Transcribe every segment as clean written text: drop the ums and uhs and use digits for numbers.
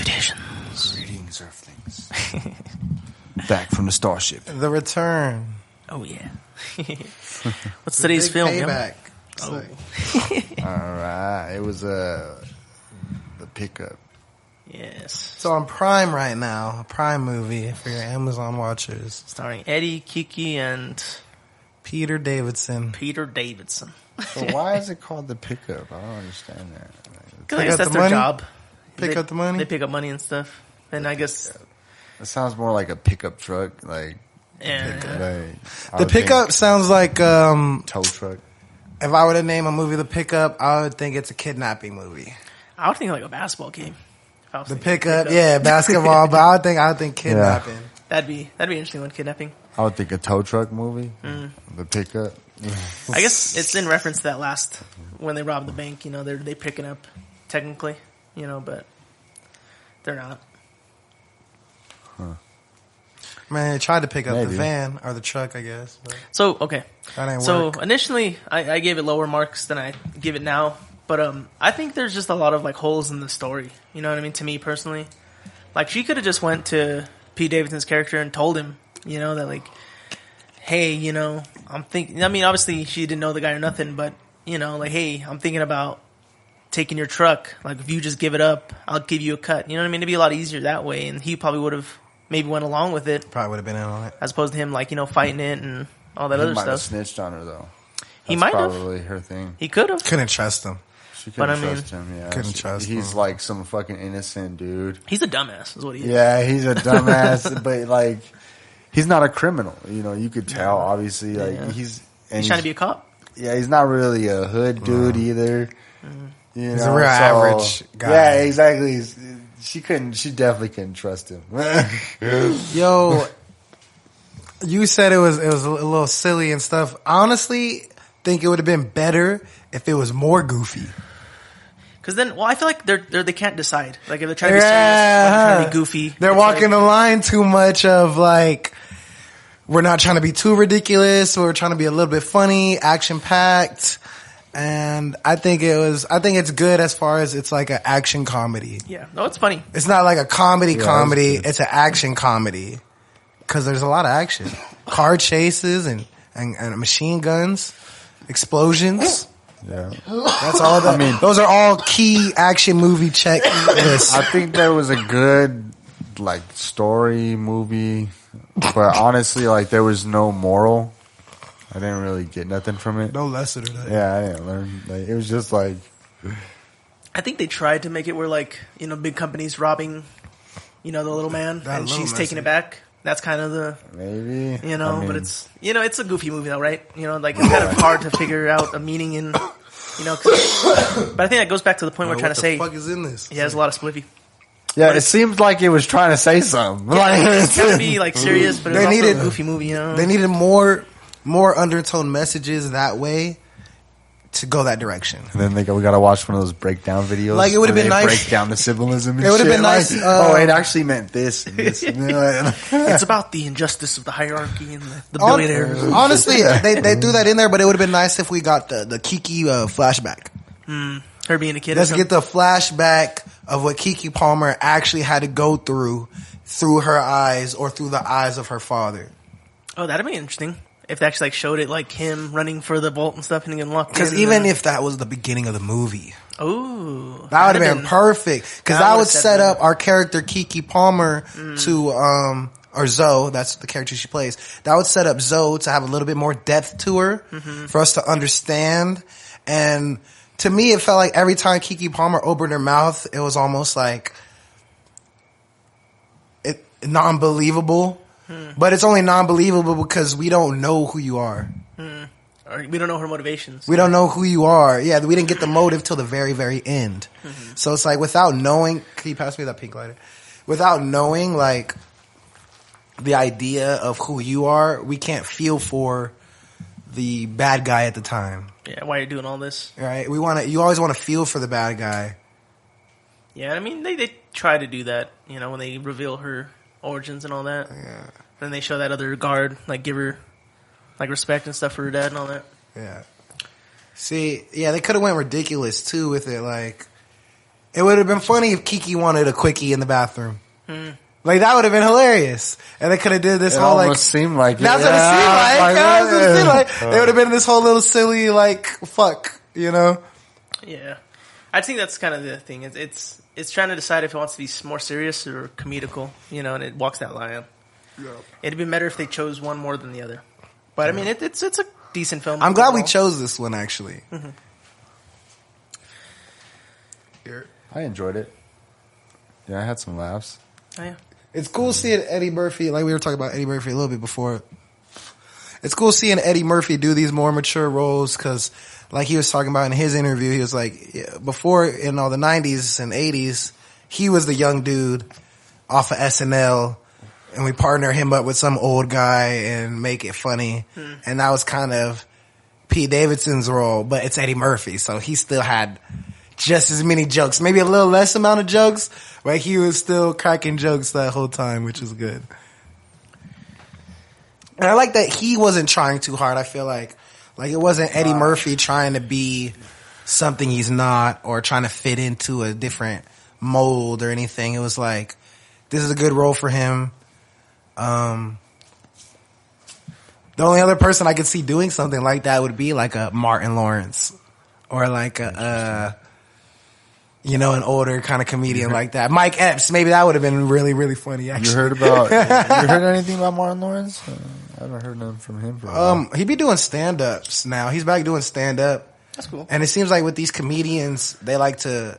Salutations. Greetings, Earthlings. Back from the starship. The Return. Oh, yeah. What's today's film? Payback. Oh. All right. It was the Pickup. Yes. It's on Prime right now. A Prime movie for your Amazon watchers. Starring Eddie, Kiki, and Peter Davidson. So why is it called the Pickup? I don't understand that. Because I guess that's their job. Pick up the money? They pick up money and stuff. And I guess... It sounds more like a pickup truck. Like, yeah. The Pickup sounds like... tow truck. If I were to name a movie The Pickup, I would think it's a kidnapping movie. I would think like a basketball game. The Pickup, yeah, basketball, but I would think kidnapping. Yeah. That'd be an interesting one, kidnapping. I would think a tow truck movie. The Pickup. I guess it's in reference to that last, when they robbed the bank, you know, they picking up, technically, you know, but they're not. Huh. Man, they tried to pick up the van, or the truck, I guess. But so, okay. That ain't so, work. Initially, I gave it lower marks than I give it now, but I think there's just a lot of, like, holes in the story, you know what I mean, to me, personally. Like, she could have just went to Pete Davidson's character and told him, you know, that, like, hey, you know, obviously she didn't know the guy or nothing, but, you know, like, hey, I'm thinking about taking your truck. Like, if you just give it up, I'll give you a cut. You know what I mean? It'd be a lot easier that way, and he probably would have maybe went along with it. Probably would have been in on it. As opposed to him, like, you know, fighting it and all that other stuff. He might have snitched on her, though. He might have. Probably her thing. He could have. Couldn't trust him. She couldn't trust him, yeah. Couldn't trust him. He's like some fucking innocent dude. He's a dumbass, is what he is. Yeah, he's a dumbass, but, like, he's not a criminal. You know, you could tell, obviously. Like, he's trying to be a cop. Yeah, he's not really a hood dude either. You He's know, a real average guy. Yeah, exactly. She definitely couldn't trust him. Yo, you said it was a little silly and stuff. I honestly think it would have been better if it was more goofy. Because then, I feel like they can't decide. Like, if they're trying to be serious, or they're trying to be goofy. They're walking the line too much of, like, we're not trying to be too ridiculous. We're trying to be a little bit funny, action-packed. And I think it's good as far as it's like an action comedy. Yeah. No, it's funny. It's not like a comedy. It's an action comedy. Because there's a lot of action. Car chases and machine guns, explosions. Yeah. That's all that. I mean, those are all key action movie checklists. I think there was a good, like, story movie, but honestly, like, there was no moral. I didn't really get nothing from it. No lesson or that. Yeah, I didn't learn. Like, it was just like, I think they tried to make it where, like, you know, big companies robbing, you know, the little man, and she's taking it back. That's kind of the maybe, you know, but it's, you know, it's a goofy movie though, right? You know, like, it's kind of hard to figure out a meaning in, you know, but I think that goes back to the point we're trying to say. What the fuck is in this? Yeah, there's a lot of spliffy. Yeah, it seemed like it was trying to say something. Yeah, like, it's trying to be, like, serious, but it was also a goofy movie, you know? They needed more undertone messages that way to go that direction. And then we got to watch one of those breakdown videos. Like, it would have been nice. Break down the symbolism. And it would have been nice. Like, it actually meant this. And this. It's about the injustice of the hierarchy and the billionaires. Honestly, they threw that in there, but it would have been nice if we got the Kiki flashback. Her being a kid. Let's get the flashback of what Keke Palmer actually had to go through her eyes or through the eyes of her father. Oh, that'd be interesting. If they actually, like, showed it, like, him running for the vault and stuff and getting locked in. Because even if that was the beginning of the movie. Ooh. That would have been perfect. Because that would set up our character Keke Palmer to, or Zoe, that's the character she plays. That would set up Zoe to have a little bit more depth to her for us to understand. And to me, it felt like every time Keke Palmer opened her mouth, it was almost like non-believable. But it's only non-believable because we don't know who you are. Or we don't know her motivations. We don't know who you are. Yeah, we didn't get the motive till the very, very end. So it's like, without knowing... Can you pass me that pink lighter? Without knowing, like, the idea of who you are, we can't feel for the bad guy at the time. Yeah, why are you doing all this? Right? You always want to feel for the bad guy. Yeah, I mean, they try to do that, you know, when they reveal her origins and all that. Yeah. Then they show that other guard, like, give her, like, respect and stuff for her dad and all that. Yeah. See, yeah, they could have went ridiculous too with it. Like, It would have been funny if Kiki wanted a quickie in the bathroom. Like, that would have been hilarious. And they could have did this It whole, almost seemed like it. That's what it seemed like. That's what it seemed like. They would have been this whole little silly, like, fuck, you know? Yeah. I think that's kind of the thing. It's trying to decide if it wants to be more serious or comedical, you know, and it walks that line. Yeah. It'd be better if they chose one more than the other. But, I mean, it's a decent film. I'm glad we chose this one, actually. Mm-hmm. I enjoyed it. Yeah, I had some laughs. Oh, yeah. It's cool seeing Eddie Murphy, like we were talking about Eddie Murphy a little bit before. It's cool seeing Eddie Murphy do these more mature roles because, like he was talking about in his interview, he was like, before, in all the 90s and 80s, he was the young dude off of SNL, and we partner him up with some old guy and make it funny. And that was kind of Pete Davidson's role, but it's Eddie Murphy, so he still had just as many jokes, maybe a little less amount of jokes, but he was still cracking jokes that whole time, which was good. And I like that he wasn't trying too hard. I feel like it wasn't Eddie Murphy trying to be something he's not or trying to fit into a different mold or anything. It was like, this is a good role for him. The only other person I could see doing something like that would be like a Martin Lawrence or like a, you know, an older kind of comedian like that. Mike Epps, maybe that would have been really, really funny, actually. You heard anything about Martin Lawrence? I haven't heard nothing from him for a while. He be doing stand-ups now. He's back doing stand-up. That's cool. And it seems like with these comedians, they like to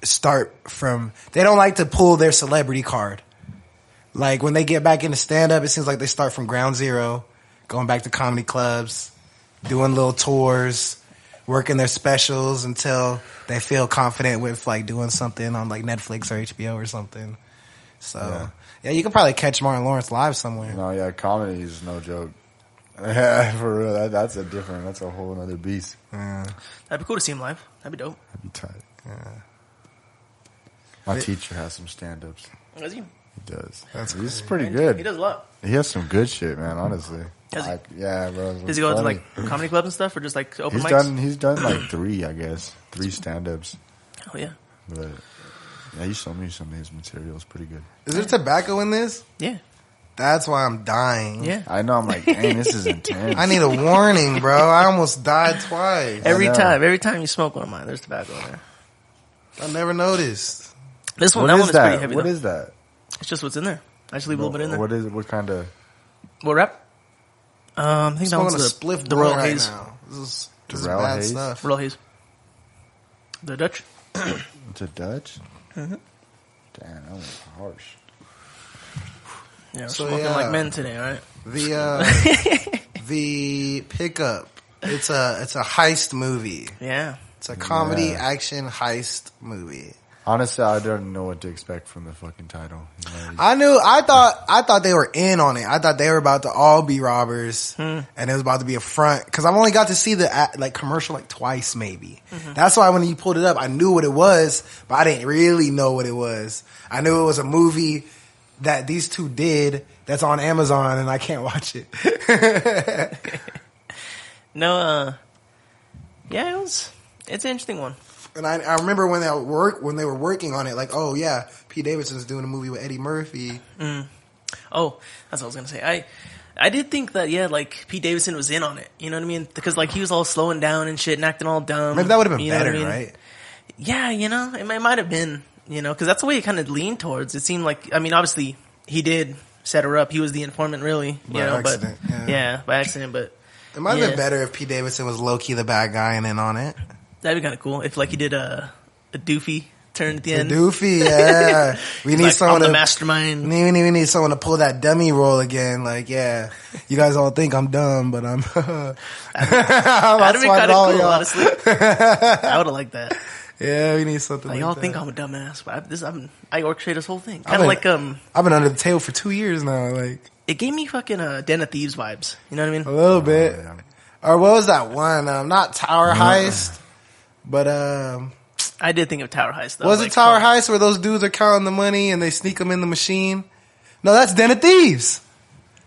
start from, they don't like to pull their celebrity card. Like when they get back into stand-up, it seems like they start from ground zero, going back to comedy clubs, doing little tours, working their specials until they feel confident with like doing something on like Netflix or HBO or something. So yeah, you could probably catch Martin Lawrence live somewhere. No, yeah, comedy is no joke. Yeah, for real, that's a whole other beast. That'd be cool to see him live. That'd be dope. That'd be tight. Yeah. My teacher has some stand-ups. Does he? He does. He's pretty good. He does a lot. He has some good shit, man, honestly. Yeah, bro. Does he go to like comedy clubs and stuff or just like open mics? He's done like 3, I guess. 3 stand-ups. Oh, yeah. But yeah, he showed me some of his material. It's pretty good. Is there tobacco in this? Yeah. That's why I'm dying. Yeah. I know. I'm like, dang, this is intense. I need a warning, bro. I almost died twice. Every time you smoke one of mine, there's tobacco in there. I never noticed. This one, What that is one is that? pretty heavy. What though. is that? It's just what's in there. I just leave a little bit in there. What is it? What kind of? What wrap? I think that Smoking one's a spliff the Royal right Haze. now. This is Royal bad Haze? stuff. Royal Haze. The Dutch. It's a Dutch? Mm-hmm. Damn, that was harsh. Yeah, we're So, smoking yeah. like men today, right? The pickup. It's a heist movie. Yeah. It's a comedy action heist movie. Honestly, I don't know what to expect from the fucking title. You know, I thought they were in on it. I thought they were about to all be robbers, and it was about to be a front. Because I've only got to see the like commercial like twice, maybe. That's why when you pulled it up, I knew what it was, but I didn't really know what it was. I knew it was a movie that these two did that's on Amazon, and I can't watch it. No, yeah, it's an interesting one. And I remember when they were working on it, like, oh yeah, Pete Davidson's doing a movie with Eddie Murphy. Oh, that's what I was gonna say. I did think that, yeah, like Pete Davidson was in on it. You know what I mean? Because like he was all slowing down and shit and acting all dumb. Maybe that would have been you know better, what I mean? right? Yeah, you know, it might have been, you know, because that's the way it kind of leaned towards. It seemed like, I mean, obviously he did set her up. He was the informant, really, you know, accident, but yeah, by accident. But it might have been better if Pete Davidson was low key the bad guy and in on it. That'd be kind of cool if like he did a doofy turn at the end. Doofy, yeah. We need like, someone I'm to the mastermind. We need someone to pull that dummy role again. Like, yeah, you guys all think I'm dumb, but I'm. That'd be kind of cool, honestly. I would have liked that. Yeah, we need something like y'all that. think I'm a dumbass, but I orchestrated this whole thing. Kind of like I've been under the table for 2 years now. Like, it gave me fucking Den of Thieves vibes. You know what I mean? a little bit. yeah. Or what was that one? Not Tower Heist, but I did think of Tower Heist, though. was like, it Tower Heist where those dudes are counting the money and they sneak them in the machine? No, that's Den of Thieves.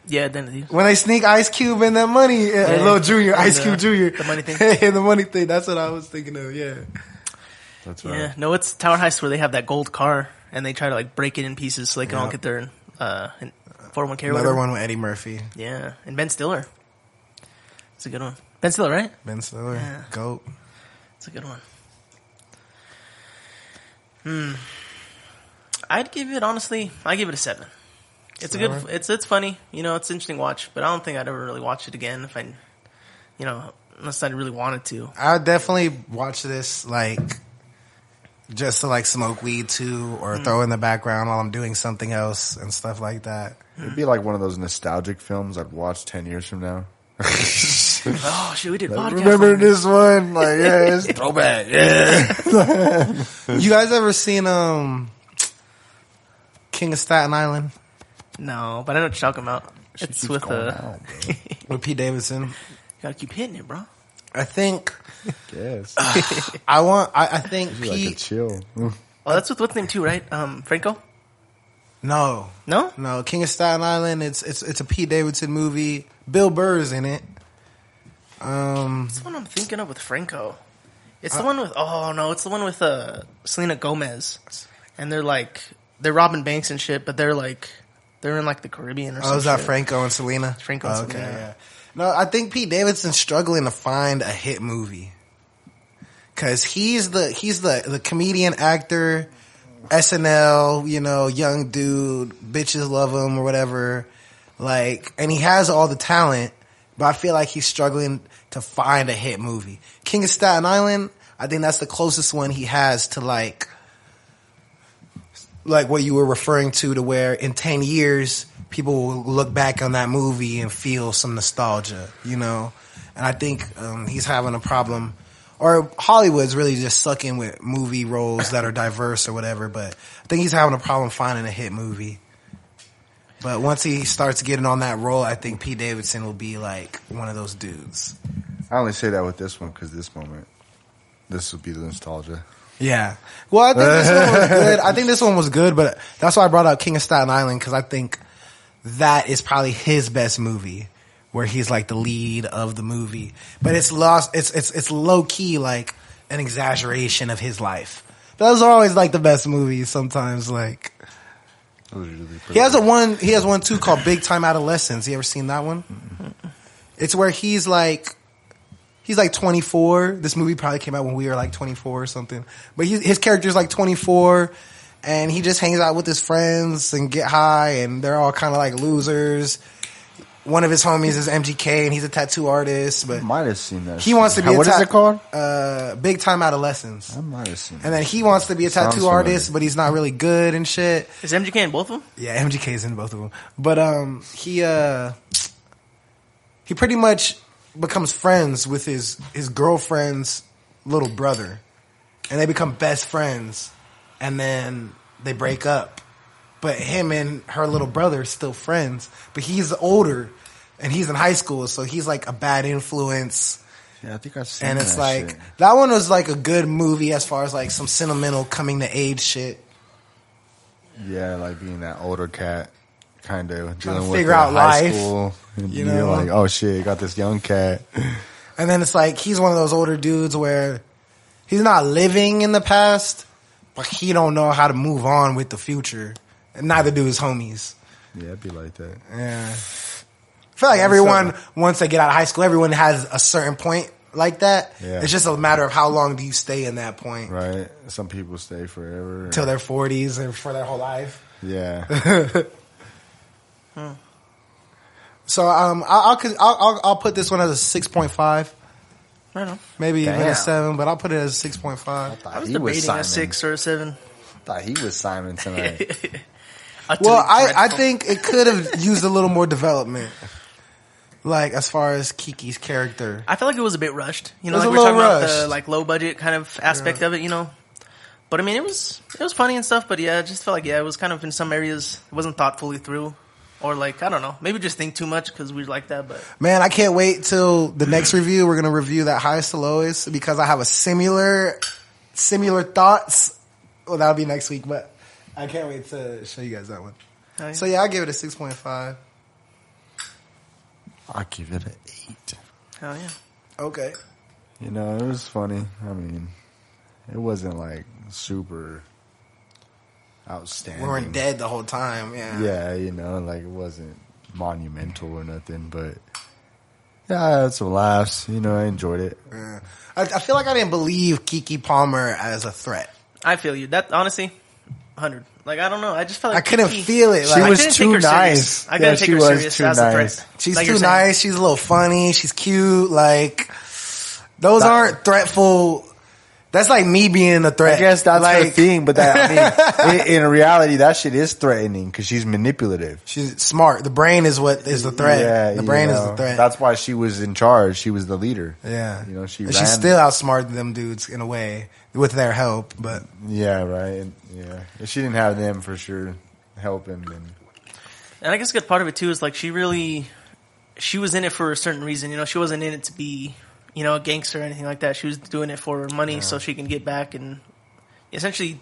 Yeah, Den of Thieves. When they sneak Ice Cube in that money, Little Junior, Ice Cube Junior, The money thing. the money thing. That's what I was thinking of. Yeah. That's right. Yeah, no, it's Tower Heist where they have that gold car and they try to like break it in pieces so they can all get their 401k. Or Another whatever. one with Eddie Murphy. Yeah, and Ben Stiller. It's a good one. Ben Stiller, right? Ben Stiller, Yeah. GOAT. It's a good one. I'd give it I give it a 7. It's a good. It's funny. You know, it's an interesting watch, but I don't think I'd ever really watch it again if I, unless I really wanted to. I would definitely watch this like just to like smoke weed too, or throw in the background while I'm doing something else and stuff like that. It'd be like one of those nostalgic films I'd watch 10 years from now. Oh shit, we did podcast. Remember this one? Like, yeah, it's throwback. Yeah. You guys ever seen King of Staten Island No, but I know what you're talking about. It's with with Pete Davidson? gotta keep hitting it, bro. I think Yes. I think Like a Pete. chill. Oh, that's with what's name too, right? Franco? No, King of Staten Island. It's a Pete Davidson movie. Bill Burr's in it. It's the one I'm thinking of with Franco. It's the one with it's the one with Selena Gomez, and they're robbing banks and shit, but they're in like the Caribbean or something. Oh, is that Franco and Selena? Franco and okay, Selena. yeah. No, I think Pete Davidson's struggling to find a hit movie. Cause he's the comedian actor, SNL, young dude, bitches love him or whatever. Like, and he has all the talent, but I feel like he's struggling to find a hit movie. King of Staten Island, I think that's the closest one he has to like what you were referring to where in 10 years, people will look back on that movie and feel some nostalgia, And I think he's having a problem, or Hollywood's really just sucking with movie roles that are diverse or whatever, but I think he's having a problem finding a hit movie. But once he starts getting on that role, I think Pete Davidson will be like one of those dudes. I only say that with this one because this will be the nostalgia. Yeah. Well, I think this one was good. I think this one was good, but that's why I brought up King of Staten Island, because I think that is probably his best movie, where he's like the lead of the movie. But it's low key like an exaggeration of his life. Those are always like the best movies sometimes, like. He has one too called Big Time Adolescence. You ever seen that one? Mm-hmm. It's where he's like 24. This movie probably came out when we were like 24 or something. But his character's like 24, and he just hangs out with his friends and get high, and they're all kind of like losers. One of his homies is MGK, and he's a tattoo artist. But I might have seen that. He wants to be. What is it called? Big Time Adolescence. I might have seen that. And then he wants to be a tattoo artist, but he's not really good and shit. Is MGK in both of them? Yeah, MGK's in both of them. But he pretty much becomes friends with his girlfriend's little brother, and they become best friends, and then they break up. But him and her little brother are still friends. But he's older, and he's in high school, so he's like a bad influence. Yeah, I think I've seen and it's that like shit. That one was like a good movie as far as like some sentimental coming to age shit. Yeah, like being that older cat, kind of Trying to with figure out high life, school. And you you're know? like, oh shit, you got this young cat. And then it's like he's one of those older dudes where he's not living in the past, but he don't know how to move on with the future. And neither do his homies. Yeah, it'd be like that. Yeah. I feel like everyone, once they get out of high school, everyone has a certain point like that. Yeah. It's just a matter of how long do you stay in that point. Right. Some people stay forever. Till their 40s or for their whole life. Yeah. So I'll put this one as a 6.5. I don't know. Maybe even Damn. a 7, but I'll put it as a 6.5. I was debating a 6 or a 7. Thought he was Simon tonight. Well, I think it could have used a little more development. Like, as far as Kiki's character. I feel like it was a bit rushed. You know, It was like a we're talking little about the rushed. like low budget kind of aspect of it, But I mean, it was funny and stuff. But yeah, I just felt like it was kind of in some areas it wasn't thought fully through, or like I don't know, maybe just think too much because we like that. But Man, I can't wait till the next review. We're gonna review that highest to lowest because I have a similar thoughts. Well, that'll be next week, but I can't wait to show you guys that one. Oh, yeah. So yeah, I'll give it a 6.5. I'll give it an 8. Hell yeah. Okay. You know, it was funny. I mean, It wasn't like super outstanding. We weren't dead the whole time. Yeah. Yeah, you know, like it wasn't monumental or nothing, but yeah, I had some laughs. You know, I enjoyed it. Yeah. I feel like I didn't believe Keke Palmer as a threat. I feel you. That honestly, 100. Like I don't know. I just felt like I couldn't feel it. She Like, was too nice. I couldn't take her serious as a threat. she's Like too you're saying. nice. She's a little funny. She's cute. Like those aren't threatful. That's like me being a threat. I guess that's like, her thing, but that, I mean, in reality, that shit is threatening because she's manipulative. She's smart. The brain is what is the threat. Yeah, the brain you is know, the threat. That's why she was in charge. She was the leader. Yeah. You know, she And ran. she's still outsmarted them dudes in a way with their help, but Yeah, right. And, yeah. If she didn't have them for sure helping, then. And I guess a good part of it too is like she was in it for a certain reason. You know, she wasn't in it to be, you know, a gangster or anything like that. She was doing it for money so she can get back and essentially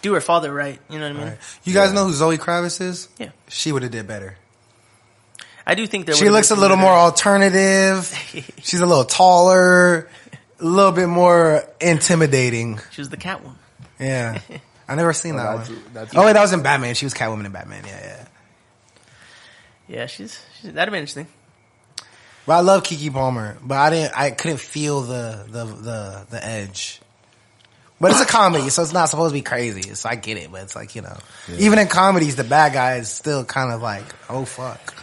do her father right. You know what I mean? right. You guys know who Zoe Kravitz is? Yeah. She would have did better. I do think She looks a little more alternative. She's a little taller, a little bit more intimidating. She was the Catwoman. Yeah. I never seen that one. That's Wait, that was in Batman. She was Catwoman in Batman. Yeah. Yeah, she's that'd have been interesting. But I love Keke Palmer, but I couldn't feel the edge. But it's a comedy, so it's not supposed to be crazy. So I get it, but it's like, you know, even in comedies, the bad guy is still kind of like, oh fuck.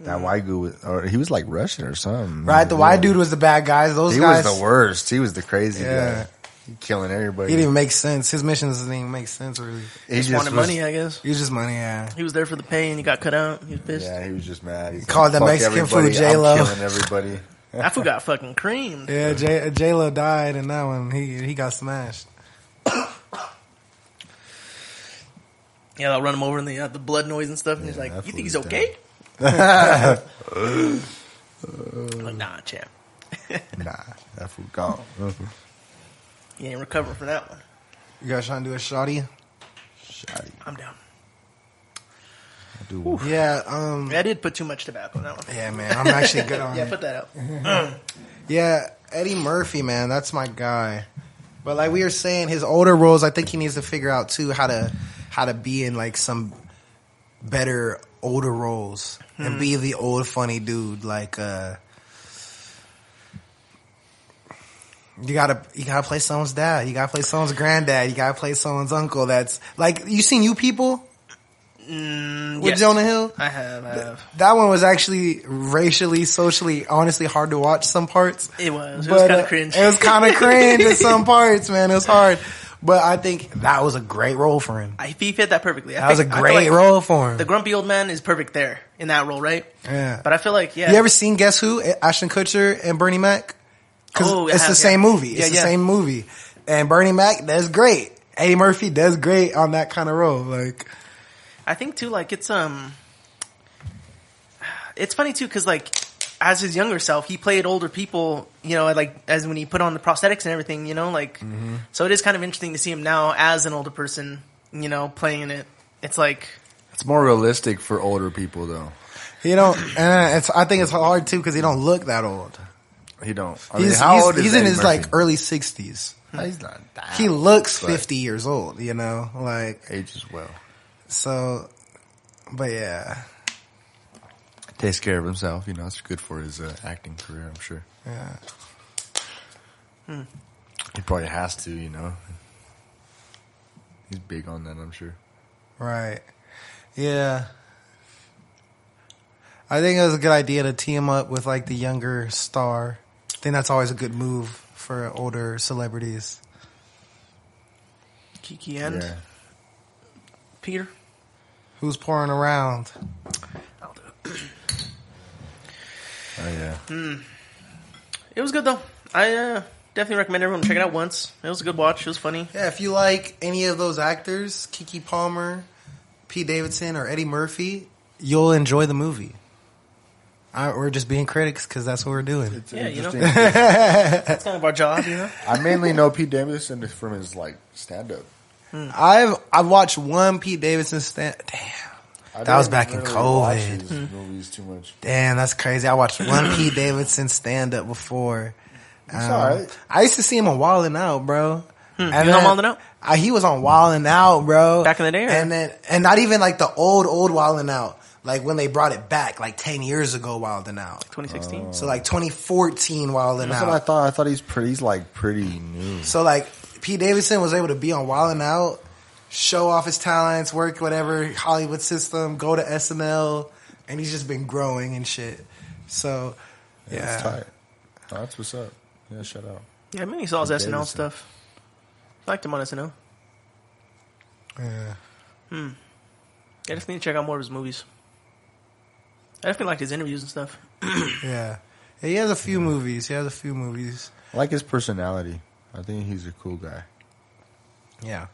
That white dude, or he was like Russian or something. Right? The white dude was the bad guys. Those He guys. was the worst. He was the crazy Yeah. guy. He killing everybody. He didn't even make sense. His missions didn't even make sense, really. He Just wanted was- money, I guess. He was just money, yeah. He was there for the pay and he got cut out. He was pissed. Yeah, he was just mad. He Called that Mexican food J-Lo. I'm killing everybody. That fool got fucking creamed. Yeah, J-Lo died in that one. He got smashed. Yeah, they'll run him over and the blood noise and stuff. And he's like, that "You think fool he's was okay?" I'm like, nah, champ. Nah, that fool gone. He ain't recovering from that one. You guys trying to do a shotty? Shotty. I'm down. Dude. Yeah, I did put too much tobacco on that one. yeah, man. I'm actually good on Yeah, it. put that out. Yeah, Eddie Murphy, man, that's my guy. But like we were saying, his older roles, I think he needs to figure out too how to be in like some better older roles and be the old funny dude. Like you gotta play someone's dad. You gotta play someone's granddad. You gotta play someone's uncle. That's like you seen You People with Yes. Jonah Hill. I have. That one was actually racially, socially, honestly hard to watch some parts. It was. It was kind of cringe. It was kind of cringe in some parts, man. It was hard. But I think that was a great role for him. He fit that perfectly. That was a great role for him. The grumpy old man is perfect there in that role, right? Yeah. But I feel like, yeah. You ever seen Guess Who? Ashton Kutcher and Bernie Mac? Because Oh, I it's have, the same yeah. movie. It's Yeah, the yeah. same movie. And Bernie Mac does great. Eddie Murphy does great on that kind of role. Like, I think too, like it's funny too, cause like as his younger self, he played older people, you know, like as when he put on the prosthetics and everything, you know, like, so it is kind of interesting to see him now as an older person, you know, playing it. It's like, It's more realistic for older people, though. he don't, and I think it's hard too because he don't look that old. He don't. I He's, mean, how old is he's in Eddie his Murphy? like early 60s. He's not that. He looks but 50 years old, you know, like, ages well. so, but yeah. Takes care of himself. You know, it's good for his acting career, I'm sure. Yeah. He probably has to, you know. He's big on that, I'm sure. Right. Yeah. I think it was a good idea to team up with like the younger star. I think that's always a good move for older celebrities. Kiki and Yeah. Peter. Who's pouring around? I'll do it. Oh, yeah. It was good though. I definitely recommend everyone check it out once. It was a good watch. It was funny. Yeah, if you like any of those actors, Keke Palmer, Pete Davidson, or Eddie Murphy, you'll enjoy the movie. We're just being critics because that's what we're doing. It's Yeah, you know. interesting. That's kind of our job, you know. I mainly know Pete Davidson from his, like, stand-up. I've watched one Pete Davidson stand. Damn. That was back in Watch COVID. his movies too much. Damn, that's crazy. I watched one Pete Davidson stand up before. It's alright. I used to see him on Wildin' Out, bro. And he was on Wildin' Out? He was on Wildin' Out, bro. Back in the day? And not even like the old Wildin' Out. Like when they brought it back, like 10 years ago, Wildin' Out. 2016? So like 2014 Wildin' Out. That's what I thought. I thought he's pretty new. So like Pete Davidson was able to be on Wildin' Out, show off his talents, work whatever Hollywood system, go to SNL, and he's just been growing and shit. So, yeah. That's tight. Oh, that's what's up. Yeah, shout out. Yeah, I mean, he saw his SNL Davidson. stuff. I liked him on SNL. Yeah. I just need to check out more of his movies. I definitely liked his interviews and stuff. Yeah. He has a few movies. I like his personality. I think he's a cool guy. Yeah.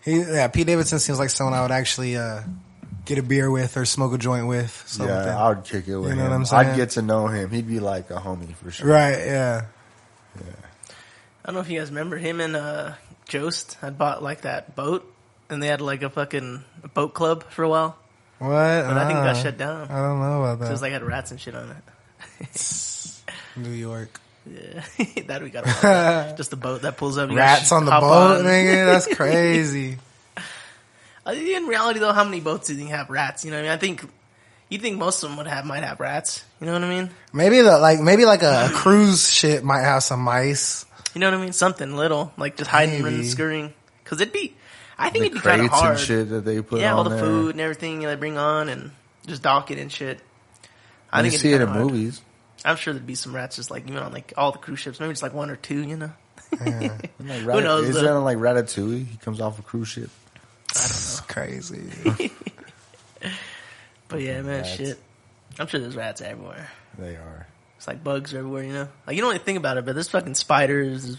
Pete Davidson seems like someone I would actually get a beer with or smoke a joint with. Something. Yeah, I would kick it with him. You know what I'm saying? I'd get to know him. He'd be like a homie for sure. Right, yeah. Yeah. I don't know if you guys remember him and Jost had bought like that boat, and they had like a fucking boat club for a while. What? But I think it got shut down. I don't know about that. It was like had rats and shit on it. New York. Yeah, that we got just a boat that pulls up. Rats on the boat, nigga? That's crazy. In reality, though, how many boats do you think have rats? You know what I mean? You think most of them might have rats. You know what I mean? Maybe like a cruise ship might have some mice. You know what I mean? Something little, like just hiding and scurrying. Because I think it'd be kind of crates hard. and shit that they put yeah, on all the there. food and everything they bring on and just dock it and shit. I You think see it in hard. movies. I'm sure there'd be some rats just like even on like all the cruise ships. Maybe just like one or two. You know? Yeah. Who knows? Is that on like Ratatouille? He comes off a cruise ship. I don't know. Crazy. But yeah, man, Rats. shit. I'm sure there's rats everywhere. They are. It's like bugs everywhere, you know? Like, you don't really think about it, but there's fucking spiders, there's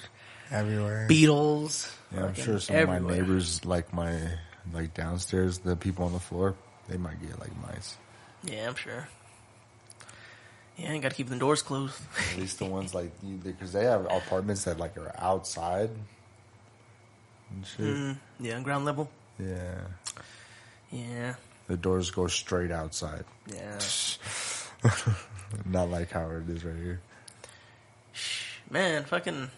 Everywhere. beetles. Yeah, I'm fucking sure some of everywhere. my neighbors, like downstairs, the people on the floor, they might get like mice. Yeah, I'm sure. Yeah, you gotta keep the doors closed. At least the ones like, because they have apartments that like are outside and shit. Yeah, ground level. Yeah. Yeah, The doors go straight outside. yeah. Not like how it is right here. Man, fucking...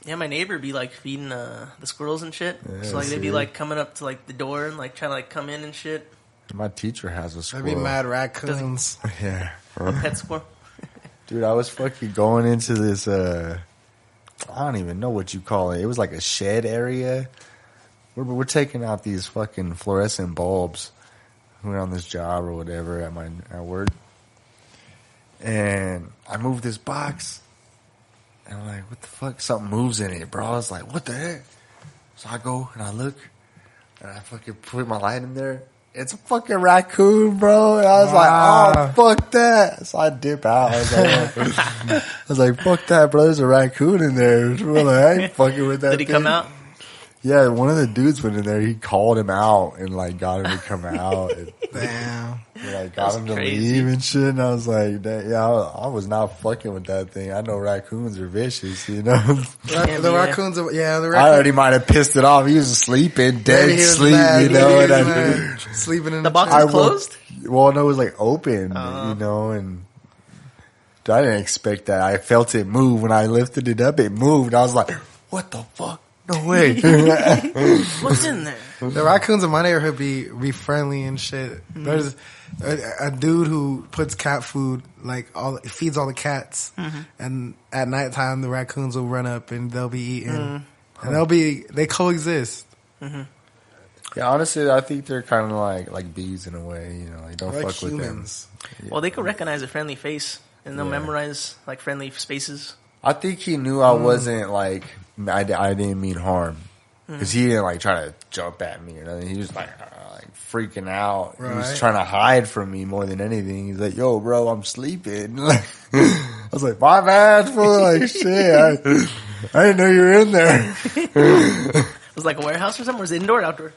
Yeah, my neighbor be like feeding the squirrels and shit. Yeah, so like they'd be see? like coming up to like the door and like trying to like come in and shit. My teacher has a There'd squirrel. be mad raccoons. Yeah. A pet squirrel. Dude, I was fucking going into this, I don't even know what you call it. It was like a shed area. We're taking out these fucking fluorescent bulbs. We're on this job or whatever at work. And I moved this box. And I'm like, what the fuck? Something moves in it, bro. I was like, what the heck? So I go and I look. And I fucking put my light in there. It's a fucking raccoon, bro. And I was like, oh, fuck that. So I dip out. I was like, fuck that, bro. There's a raccoon in there. Well, I ain't fucking with that Did he come out? Yeah, one of the dudes went in there. He called him out and like got him to come out. And, Damn. like got him to crazy. leave and shit. And I was like, yeah, I was not fucking with that thing. I know raccoons are vicious, you know. The raccoons, the raccoons. I already might have pissed it off. He was sleeping, dead Maybe he was sleep, mad. you know. Maybe And he was I, mad. Sleeping in The box I is closed? well, no, it was like open, you know, and I didn't expect that. I felt it move when I lifted it up. It moved. I was like, what the fuck? No way. What's in there? The raccoons in my neighborhood be friendly and shit. There's a dude who puts cat food, like feeds all the cats, and at nighttime the raccoons will run up and they'll be eaten, and they coexist. Yeah, honestly, I think they're kind of like bees in a way. You know, like don't Like fuck humans. with them. Well, they could recognize a friendly face and they'll Yeah. memorize like friendly spaces. I think he knew I wasn't like I didn't mean harm because he didn't like try to jump at me or nothing. He was like freaking out. He was Right. trying to hide from me more than anything. He's like, "Yo, bro, I'm sleeping." I was like, "My bad, fool." Like, shit, I didn't know you were in there. It was like a warehouse or something. Or was it indoor or outdoor?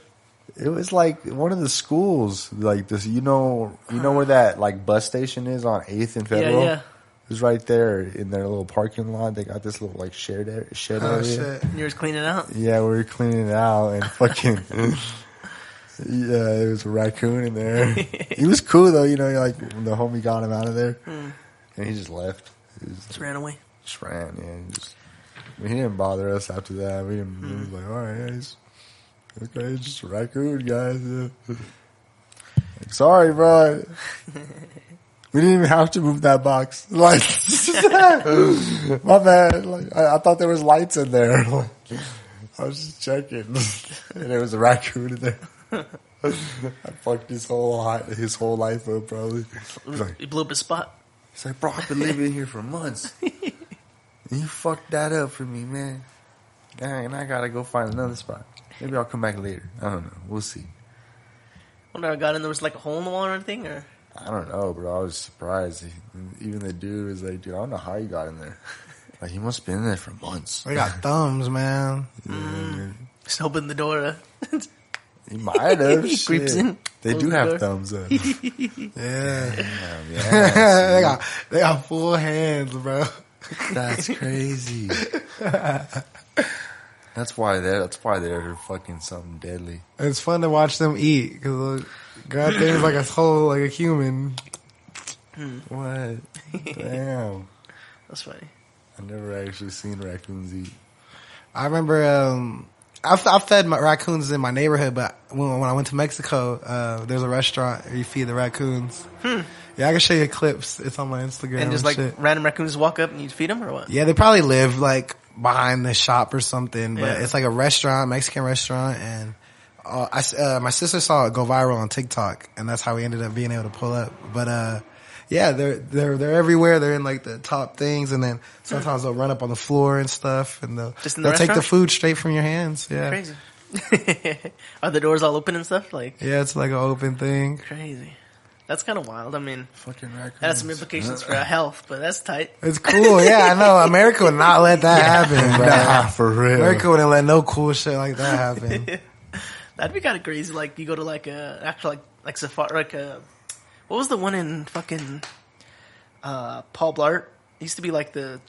It was like one of the schools, like this. You know where that like bus station is on 8th and Federal. Yeah. It was right there in their little parking lot. They got this little like shed area. Oh shit! You were just cleaning it out. Yeah, we were cleaning it out and fucking. Yeah, there was a raccoon in there. He was cool though, you know. Like when the homie got him out of there, and he just left. He Just ran away. just ran. Yeah, he just He didn't bother us after that. We was like, all right, guys. Okay, just a raccoon, guys. Like, sorry, bro. We didn't even have to move that box. Like, my bad. Like, I thought there was lights in there. Like, I was just checking, and there was a raccoon in there. I fucked his whole life up, probably. Like, You blew up his spot. he's like, bro, I've been living here for months. And you fucked that up for me, man. Dang, and I gotta go find another spot. Maybe I'll come back later. I don't know. We'll see. Wonder I got in there was like a hole in the wall or anything, or I don't know, bro. I was surprised. Even the dude was like, dude, I don't know how you got in there. Like, he must have been in there for months. They got thumbs, man. just open the door. He might have. He creeps Shit. in. They Close do the have door. thumbs up. Yeah. Yeah, they got full hands, bro. that's crazy. That's why they're fucking something deadly. It's fun to watch them eat because God things like a human. What? Damn. That's funny. I've never actually seen raccoons eat. I remember I fed my raccoons in my neighborhood, but when I went to Mexico, there's a restaurant where you feed the raccoons. Yeah, I can show you clips. It's on my Instagram. And just like random raccoons walk up and you feed them or what? Yeah, they probably live like behind the shop or something, but Yeah. it's like a restaurant, Mexican restaurant, and my sister saw it go viral on TikTok, and that's how we ended up being able to pull up. But yeah, they're everywhere. They're in like the top things, and then sometimes they'll run up on the floor and stuff, and they'll Just in the take the restaurant? food straight from your hands. Yeah, Crazy. Are the doors all open and stuff? Like yeah, it's like an open thing. crazy. That's kind of wild. I mean, fucking raccoons. that has some implications for our health, but that's tight. It's cool. Yeah, I know. America would not let that happen, bro. Nah, for real. America wouldn't let no cool shit like that happen. That'd be kind of crazy. Like you go to like a actual like safari, like what was the one in fucking Paul Blart? It used to be like the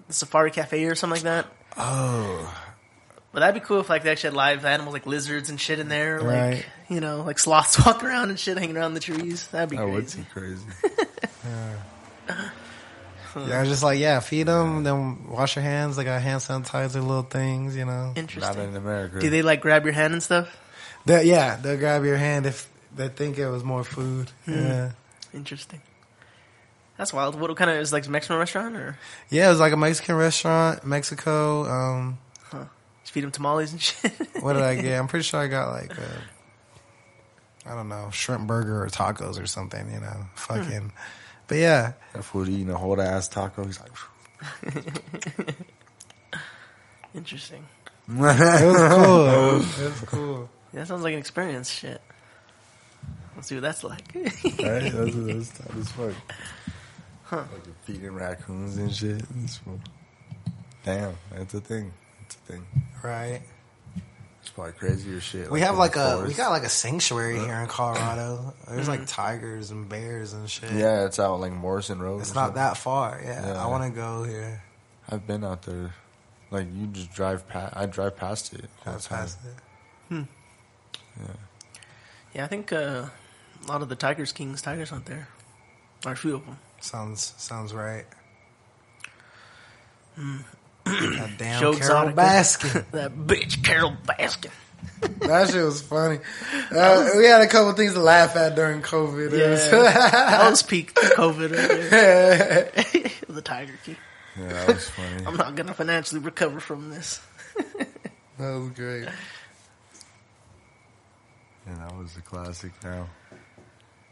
safari cafe or something like that. Oh, But that'd be cool if like they actually had live animals like lizards and shit in there, like Right. like sloths walking around and shit hanging around the trees. That'd be That would crazy. be crazy. yeah, just like feed them, then wash your hands. They got hand sanitizer, little things, Not Interesting. in America. Do they like grab your hand and stuff? They'll grab your hand if they think it was more food. Yeah, Interesting. That's wild. What kind of is like a Mexican restaurant or yeah. It was like a Mexican restaurant, Mexico. just feed them tamales and shit? What did I get? I'm pretty sure I got like I don't know, shrimp burger or tacos or something. Fucking. But yeah, That fool eating a whole ass taco. He's like, Interesting. it was cool. It was cool. Yeah, that sounds like an experience. Shit. Let's see what that's like. right? That's tough as fuck. Like feeding raccoons and shit. Damn, that's a thing. It's a thing. Right. It's probably crazier shit. We have in like the we forest. got like a sanctuary here in Colorado. There's like tigers and bears and shit. Yeah, it's out like Morrison Road. It's or not something. that far. Yeah, Yeah. I want to go here. I've been out there. Like you just drive past. I drive past it. all the That's time. past it. Yeah, I think a lot of the tigers aren't there. Or a few of them. Sounds right. That damn Joe Carol Exotic. Baskin. That bitch Carol Baskin. That shit was funny. We had a couple things to laugh at during COVID. It was- That was peak COVID right there. The Tiger King. Yeah, that was funny. I'm not gonna financially recover from this. That was great. Yeah, that was a classic. Now,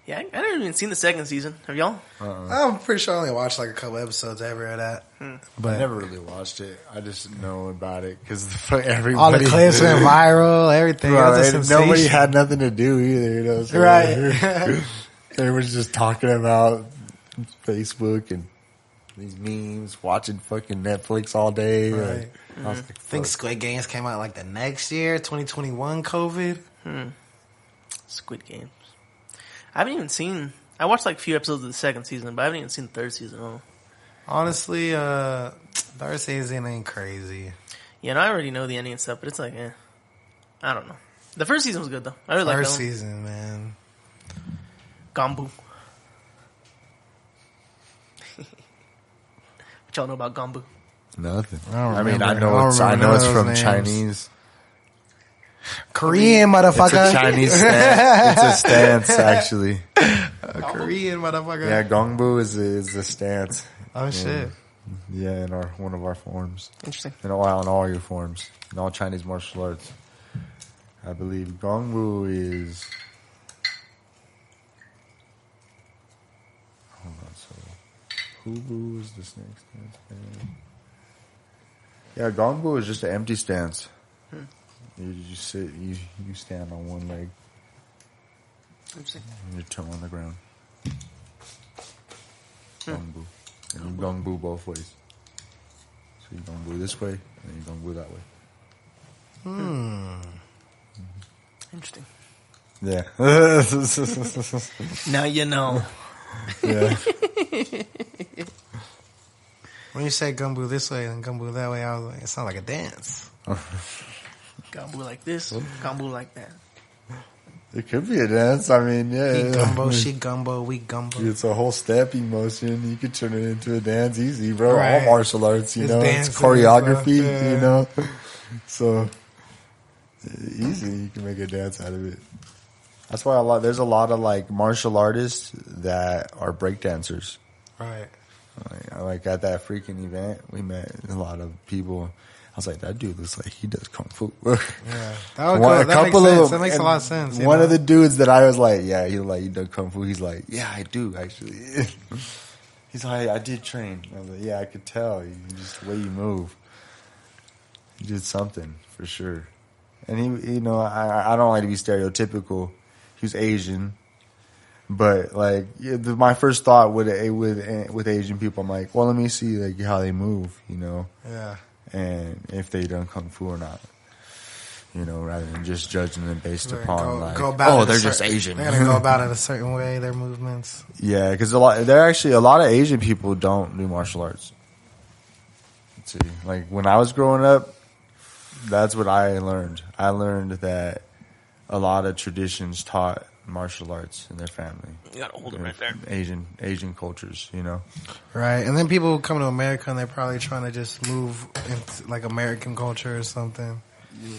Yeah, I haven't even seen the second season. Have y'all? I'm pretty sure I only watched like a couple episodes ever of that. I But never really watched it. I just know about it because everybody. all the clips went viral, everything. It was a Right, nobody sensation. had nothing to do either, so Right. they were just talking about Facebook and these memes, watching fucking Netflix all day. Right. Like, I was like, I think fuck. Squid Games came out like the next year, 2021 COVID. Squid Games. I haven't even seen. I watched like a few episodes of the second season, but I haven't even seen the third season at all. Honestly, third season ain't crazy. Yeah, and I already know the ending and stuff, but it's like, I don't know. The first season was good though. I really liked First that one. season, man. Gombu. What y'all know about Gombu? Nothing. I I don't know it's remember from those names. Chinese. Korean, motherfucker. It's a Chinese stance. It's a stance, actually. A Korean, motherfucker. Yeah, gongbu is a stance. Oh, shit. Yeah, in one of our forms. Interesting. In all your forms. In all Chinese martial arts. I believe gongbu is... Hold on, so... Hubu is the snake stance. Yeah, gongbu is just an empty stance. You just sit, you stand on one leg. Interesting. And your toe on the ground. Gongbu. And you gongbu both ways. So you gongbu this way, and you gongbu that way. Interesting. Yeah. Now you know. Yeah. When you say gumbo this way and gumbo that way, I was like, it sounds like a dance. Gumbo like this, gumbo like that. It could be a dance. I mean, yeah. He gumbo, she gumbo, we gumbo. It's a whole stepping motion. You could turn it into a dance easy, bro. Right. All martial arts, It's know. It's dancing choreography, and stuff, yeah. you know. So easy, you can make a dance out of it. That's why there's a lot of like martial artists that are breakdancers. Right. Like at that freaking event, we met a lot of people. I was like, that dude looks like he does kung fu. Yeah. That makes a lot of sense. One of the dudes that I was like, yeah, he does kung fu. He's like, yeah, I do actually. He's like, I did train. I was like, yeah, I could tell. Just the way you move. He did something for sure. And he, I don't like to be stereotypical. He was Asian. But like, my first thought with Asian people, I'm like, well, let me see like how they move, Yeah. and if they done kung fu or not, rather than just judging them based upon they're just Asian. They're gonna go about it a certain way. Their movements. Yeah, because a lot of Asian people don't do martial arts. Let's see, like when I was growing up, that's what I learned. I learned that a lot of traditions taught martial arts in their family. You gotta hold it right there. Asian cultures, Right, and then people come to America and they're probably trying to just move into like American culture or something.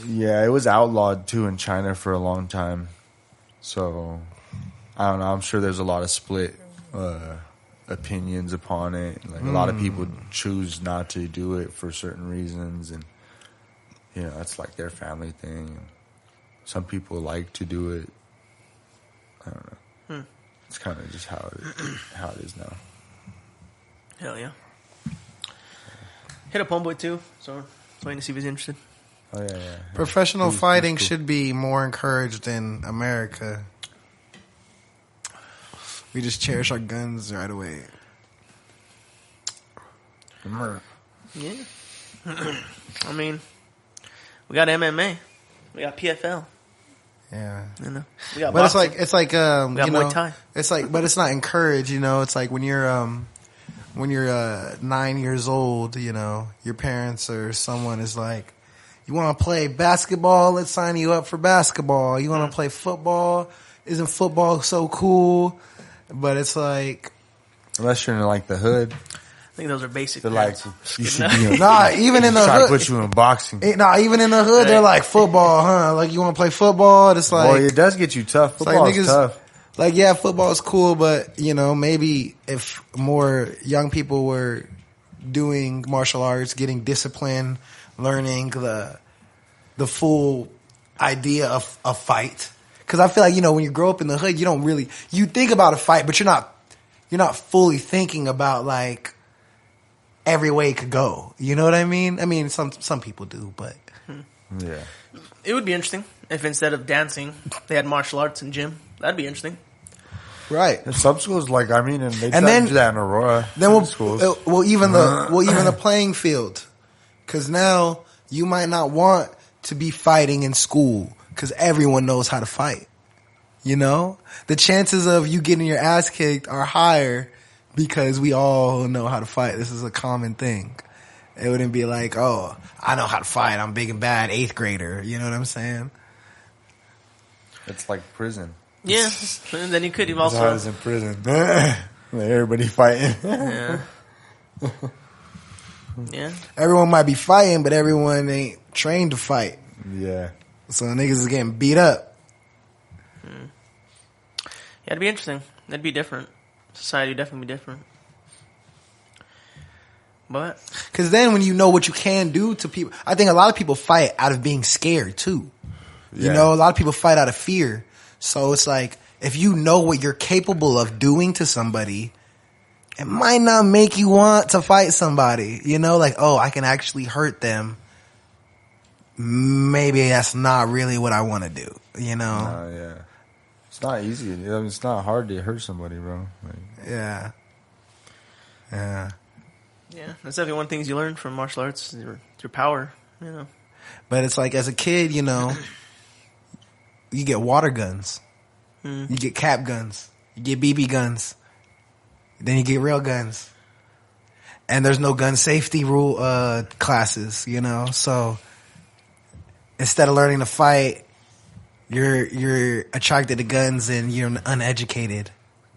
Yeah, it was outlawed too in China for a long time. So I don't know. I'm sure there's a lot of split opinions upon it. Like a lot of people choose not to do it for certain reasons, and that's like their family thing. Some people like to do it. I don't know. It's kind of just how it is now. Hell yeah. Hit up Homeboy too, so waiting to see if he's interested. Oh yeah. Professional fighting should be more encouraged in America. We just cherish our guns right away. Yeah. I mean, we got MMA, we got PFL. Yeah. We got But boxing. it's like Muay Thai. it's like, but it's not encouraged, It's like when you're 9 years old, your parents or someone is like, you want to play basketball? Let's sign you up for basketball. You want to play football? Isn't football so cool? But it's like, unless you're in like the hood, I think those are basic. they're like, you should be even in the try to hood. put you in boxing. Even in the hood, they're like, football, huh? Like, you want to play football? It's like, Well, it does get you tough. Football is tough. Like, yeah, football is cool, but, maybe if more young people were doing martial arts, getting discipline, learning the full idea of a fight. Because I feel like, when you grow up in the hood, you think about a fight, but you're not fully thinking about, like, every way it could go. You know what I mean? I mean, some people do, but. Yeah. It would be interesting if instead of dancing, they had martial arts in gym. That'd be interesting. Right. And some schools, and they then do that in Aurora. Then schools. even the playing field, because now you might not want to be fighting in school because everyone knows how to fight. The chances of you getting your ass kicked are higher because we all know how to fight. This is a common thing. It wouldn't be like, oh, I know how to fight. I'm big and bad, 8th grader. You know what I'm saying? It's like prison. Yeah, and then you could have As hard as also. in prison. Everybody fighting. Yeah. Yeah. Everyone might be fighting, but everyone ain't trained to fight. Yeah. So niggas is getting beat up. Yeah, it'd be interesting. That'd be different. Society would definitely be different. But because then when you know what you can do to people, I think a lot of people fight out of being scared too. Yeah. You know, a lot of people fight out of fear. So it's like, if you know what you're capable of doing to somebody, it might not make you want to fight somebody. You know, like, oh, I can actually hurt them. Maybe that's not really what I want to do. You know? Oh, yeah. It's not easy. It's not hard to hurt somebody, bro. Like, Yeah. Yeah. yeah, that's definitely one of the things you learn from martial arts, is your power, you know. But it's like, as a kid, you know, you get water guns. You get cap guns. You get BB guns. Then you get real guns. And there's no gun safety rule classes, you know. So instead of learning to fight, you're attracted to guns and you're uneducated.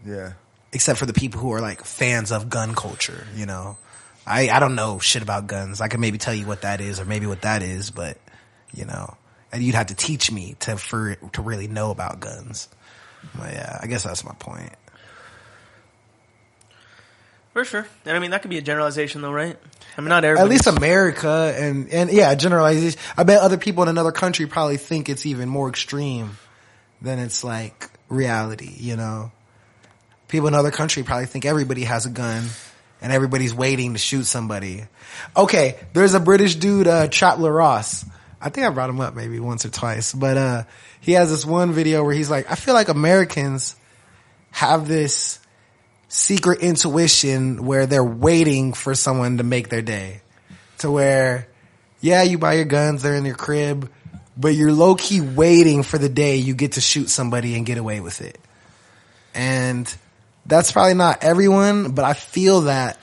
yeah. Except for the people who are like fans of gun culture, you know. I don't know shit about guns. I can maybe tell you what that is or maybe what that is, but you know, and you'd have to teach me to really know about guns. But yeah, I guess that's my point. For sure. And I mean, that could be a generalization though, right? I mean, not everybody. At least America and yeah, generalization. I bet other people in another country probably think it's even more extreme than it's like reality, you know? People in other country probably think everybody has a gun and everybody's waiting to shoot somebody. Okay, there's a British dude, Chapler Ross. I think I brought him up maybe once or twice, but he has this one video where he's like, I feel like Americans have this secret intuition where they're waiting for someone to make their day. To where, yeah, you buy your guns, they're in your crib, but you're low-key waiting for the day you get to shoot somebody and get away with it. And that's probably not everyone, but I feel that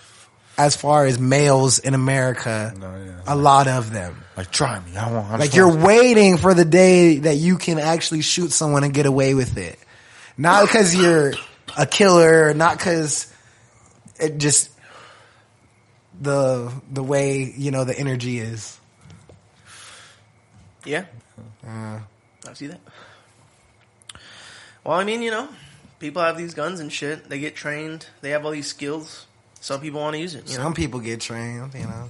as far as males in America, a lot of them. Like, try me. Like, you're waiting for the day that you can actually shoot someone and get away with it. Not because you're a killer, not because it just the way, you know, the energy is. Yeah. I see that. Well, I mean, you know, people have these guns and shit. They get trained. They have all these skills. Some people want to use it. You know? Some people get trained, you know.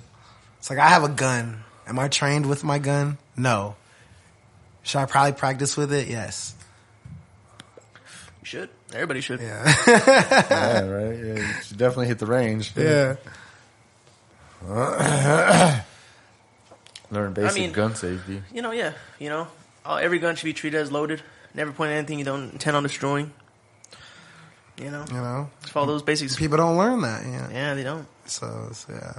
It's like, I have a gun. Am I trained with my gun? No. Should I probably practice with it? Yes. You should. Everybody should. Yeah. Yeah, right? Yeah, you should definitely hit the range. Yeah. Learn basic gun safety. You know, yeah. You know, every gun should be treated as loaded. Never point at anything you don't intend on destroying. You know? Just follow those basics. People don't learn that, yeah. Yeah, they don't. So yeah.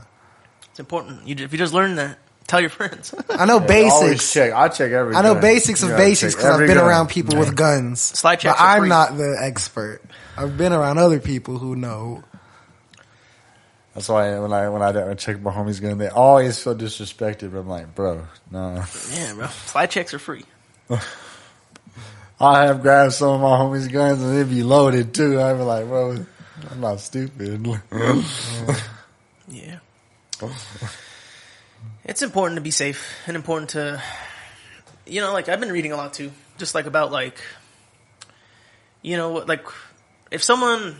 It's important. If you just learn that, tell your friends. I know basics. I check every I know gun. basics of basics because I've been around people with guns. Slide checks but are I'm free. not the expert. I've been around other people who know. That's why when I check my homie's gun, they always feel disrespected. But I'm like, bro, no. Yeah, bro. Slide checks are free. I have grabbed some of my homie's guns and it'd be loaded too. I'd be like, bro, I'm not stupid. Yeah. It's important to be safe and important to, you know, like I've been reading a lot too, just like about like, you know, like if someone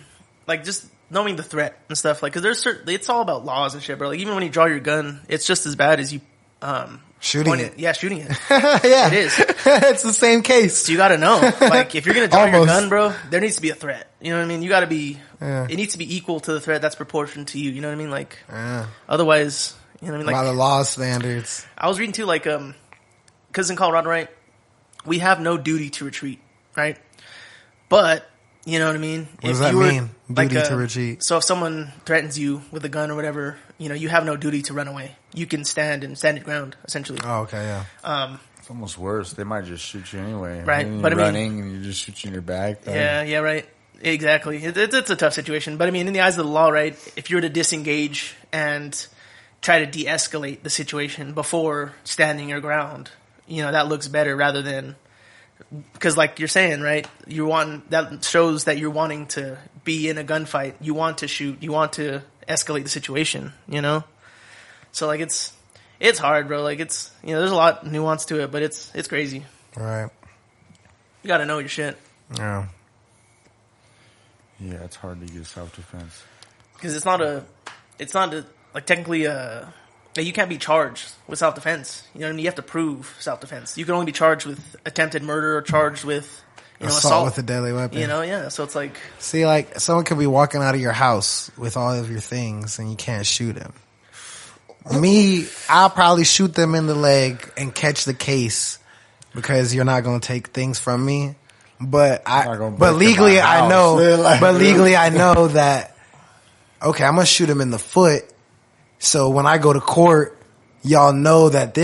like just knowing the threat and stuff, like, cause there's it's all about laws and shit, bro. Like even when you draw your gun, it's just as bad as you, Shooting it. Yeah, shooting it. Yeah. It is. It's the same case. So you gotta know, like if you're gonna draw your gun, bro, there needs to be a threat. You know what I mean? You gotta be, it needs to be equal to the threat that's proportioned to you. You know what I mean? Like, otherwise, you know what I mean? Like, by the law standards. I was reading too, like, cause in Colorado, right, we have no duty to retreat, right? But, you know what I mean? What does that mean? Duty to retreat. So if someone threatens you with a gun or whatever, you know, you have no duty to run away. You can stand your ground, essentially. Oh, okay, yeah. It's almost worse. They might just shoot you anyway. Right. And But you're I mean, running and you just shoot you in your back. Yeah, right. Exactly. It's a tough situation. But I mean, in the eyes of the law, right, if you were to disengage and try to de-escalate the situation before standing your ground, you know, that looks better rather than, because like you're saying, right, that shows that you're wanting to be in a gunfight. You want to shoot. You want to escalate the situation, you know? So like it's hard, bro. Like it's there's a lot of nuance to it, but it's crazy. Right. You got to know your shit. Yeah. Yeah, it's hard to get self-defense. Because it's not like technically you can't be charged with self-defense. You know what I mean? You have to prove self-defense. You can only be charged with attempted murder or charged with assault with a deadly weapon. Yeah. So it's like, see, like someone could be walking out of your house with all of your things and you can't shoot him. Me, I'll probably shoot them in the leg and catch the case because you're not going to take things from me. But legally I know that, okay, I'm going to shoot him in the foot. So when I go to court, y'all know that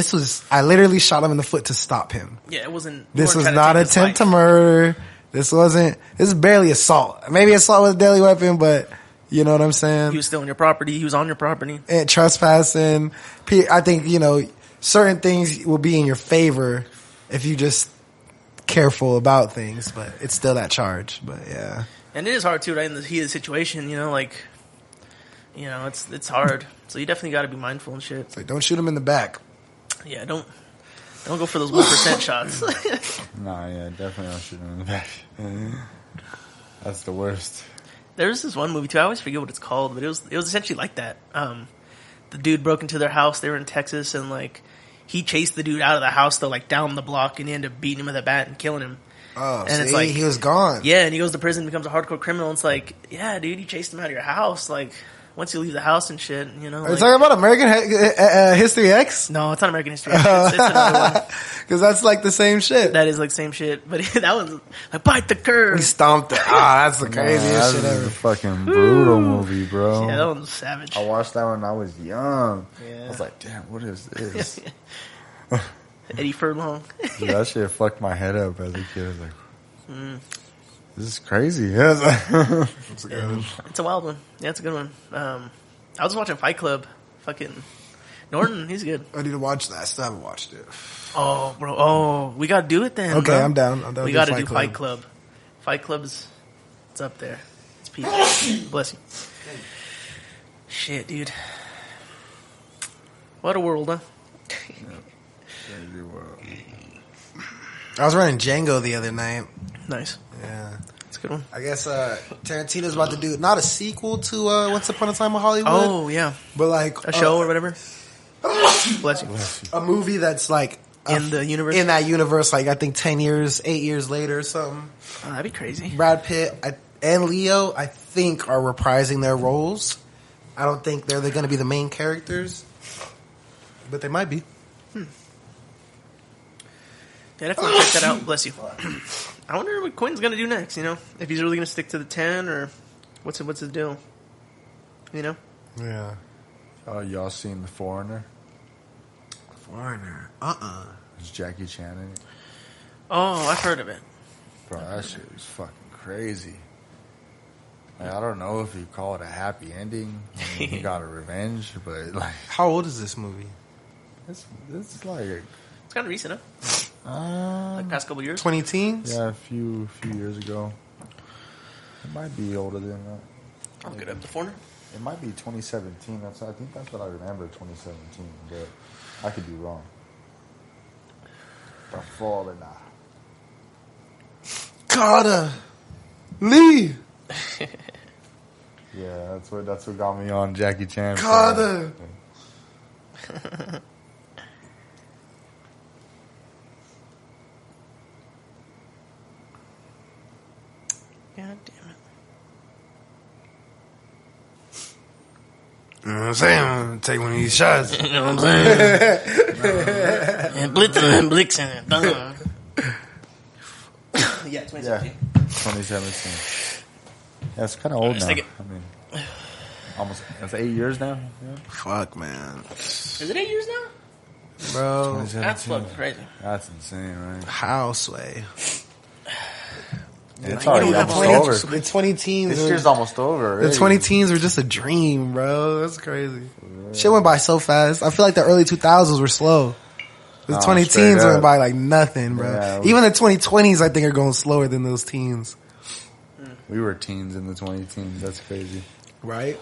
I literally shot him in the foot to stop him. Yeah, it wasn't. This was not attempt to murder. This is barely assault. Maybe assault with a deadly weapon, but you know what I'm saying? He was still on your property. He was on your property. And trespassing. I think, certain things will be in your favor if you just careful about things, but it's still that charge. But yeah. And it is hard too, right? In the heat of the situation, it's hard. So you definitely got to be mindful and shit. It's like, don't shoot him in the back. Yeah, don't go for those 1% shots. Nah, yeah, definitely don't shoot him in the back. That's the worst. There's this one movie too. I always forget what it's called, but it was essentially like that. The dude broke into their house. They were in Texas, and like he chased the dude out of the house though, like down the block, and he ended up beating him with a bat and killing him. Oh, and it's like he was gone. Yeah, and he goes to prison, becomes a hardcore criminal. And it's like, yeah, dude, you chased him out of your house. Like once you leave the house and shit, Are you talking about American History X? No, it's not American History X. It's another one. Because that's like the same shit. That is like the same shit. But that was like, bite the curb. He stomped it. That's the craziest shit ever. That's a fucking brutal movie, bro. Yeah, that one was savage. I watched that when I was young. Yeah. I was like, damn, what is this? Eddie Furlong. Dude, that shit fucked my head up as a kid. I was like, this is crazy. Yeah. It's a wild one. Yeah, it's a good one. I was watching Fight Club. Fucking Norton, he's good. I need to watch that. I still haven't watched it. Oh, bro. Oh, we gotta do it then. Okay, bro. I'm down. We gotta do Fight Club. Fight Club's it's up there. It's peak. Bless you. Shit, dude. What a world, huh? Crazy world. I was running Django the other night. Nice. Yeah. It's a good one. I guess Tarantino's about to do not a sequel to Once Upon a Time in Hollywood. Oh, yeah. But like a show or whatever. Bless you. A movie that's like in the universe. In that universe, like I think 8 years later or something. Oh, that'd be crazy. Brad Pitt and Leo, I think, are reprising their roles. I don't think they're going to be the main characters, but they might be. Yeah, definitely check that out. Bless you. I wonder what Quentin's gonna do next. If he's really gonna stick to the 10 or what's his deal. Yeah. Oh, y'all seen The Foreigner? Foreigner. It's Jackie Chan in it. Oh, I've heard of it. Bro, that shit was fucking crazy. Like, I don't know if you call it a happy ending. I mean, he got a revenge, but like, how old is this movie? It's like it's kind of recent, huh? Like past couple years. 20 teens. Yeah, a few years ago. It might be older than that. I'll get up The Foreigner. It might be 2017. I think that's what I remember. 2017, but I could be wrong. The Foreigner. Carter Lee. Yeah, that's what got me on Jackie Chan. Carter. God damn it. You know what I'm saying? I'm gonna take one of these shots. You know what I'm saying? And blitzing and blixing and done. Yeah, 2017. Yeah, 2017. Yeah, it's kind of old now. I mean, almost. It's 8 years now. Yeah. Fuck, man. Is it 8 years now? Bro, That's fucking crazy. That's insane, right? How, Sway? It's already almost over. The 20 teens. This year's almost over. Already. The 20 teens were just a dream, bro. That's crazy. Yeah. Shit went by so fast. I feel like the early 2000s were slow. The 20 teens went by like nothing, bro. Yeah, even the 2020s, I think, are going slower than those teens. We were teens in the 20 teens. That's crazy. Right?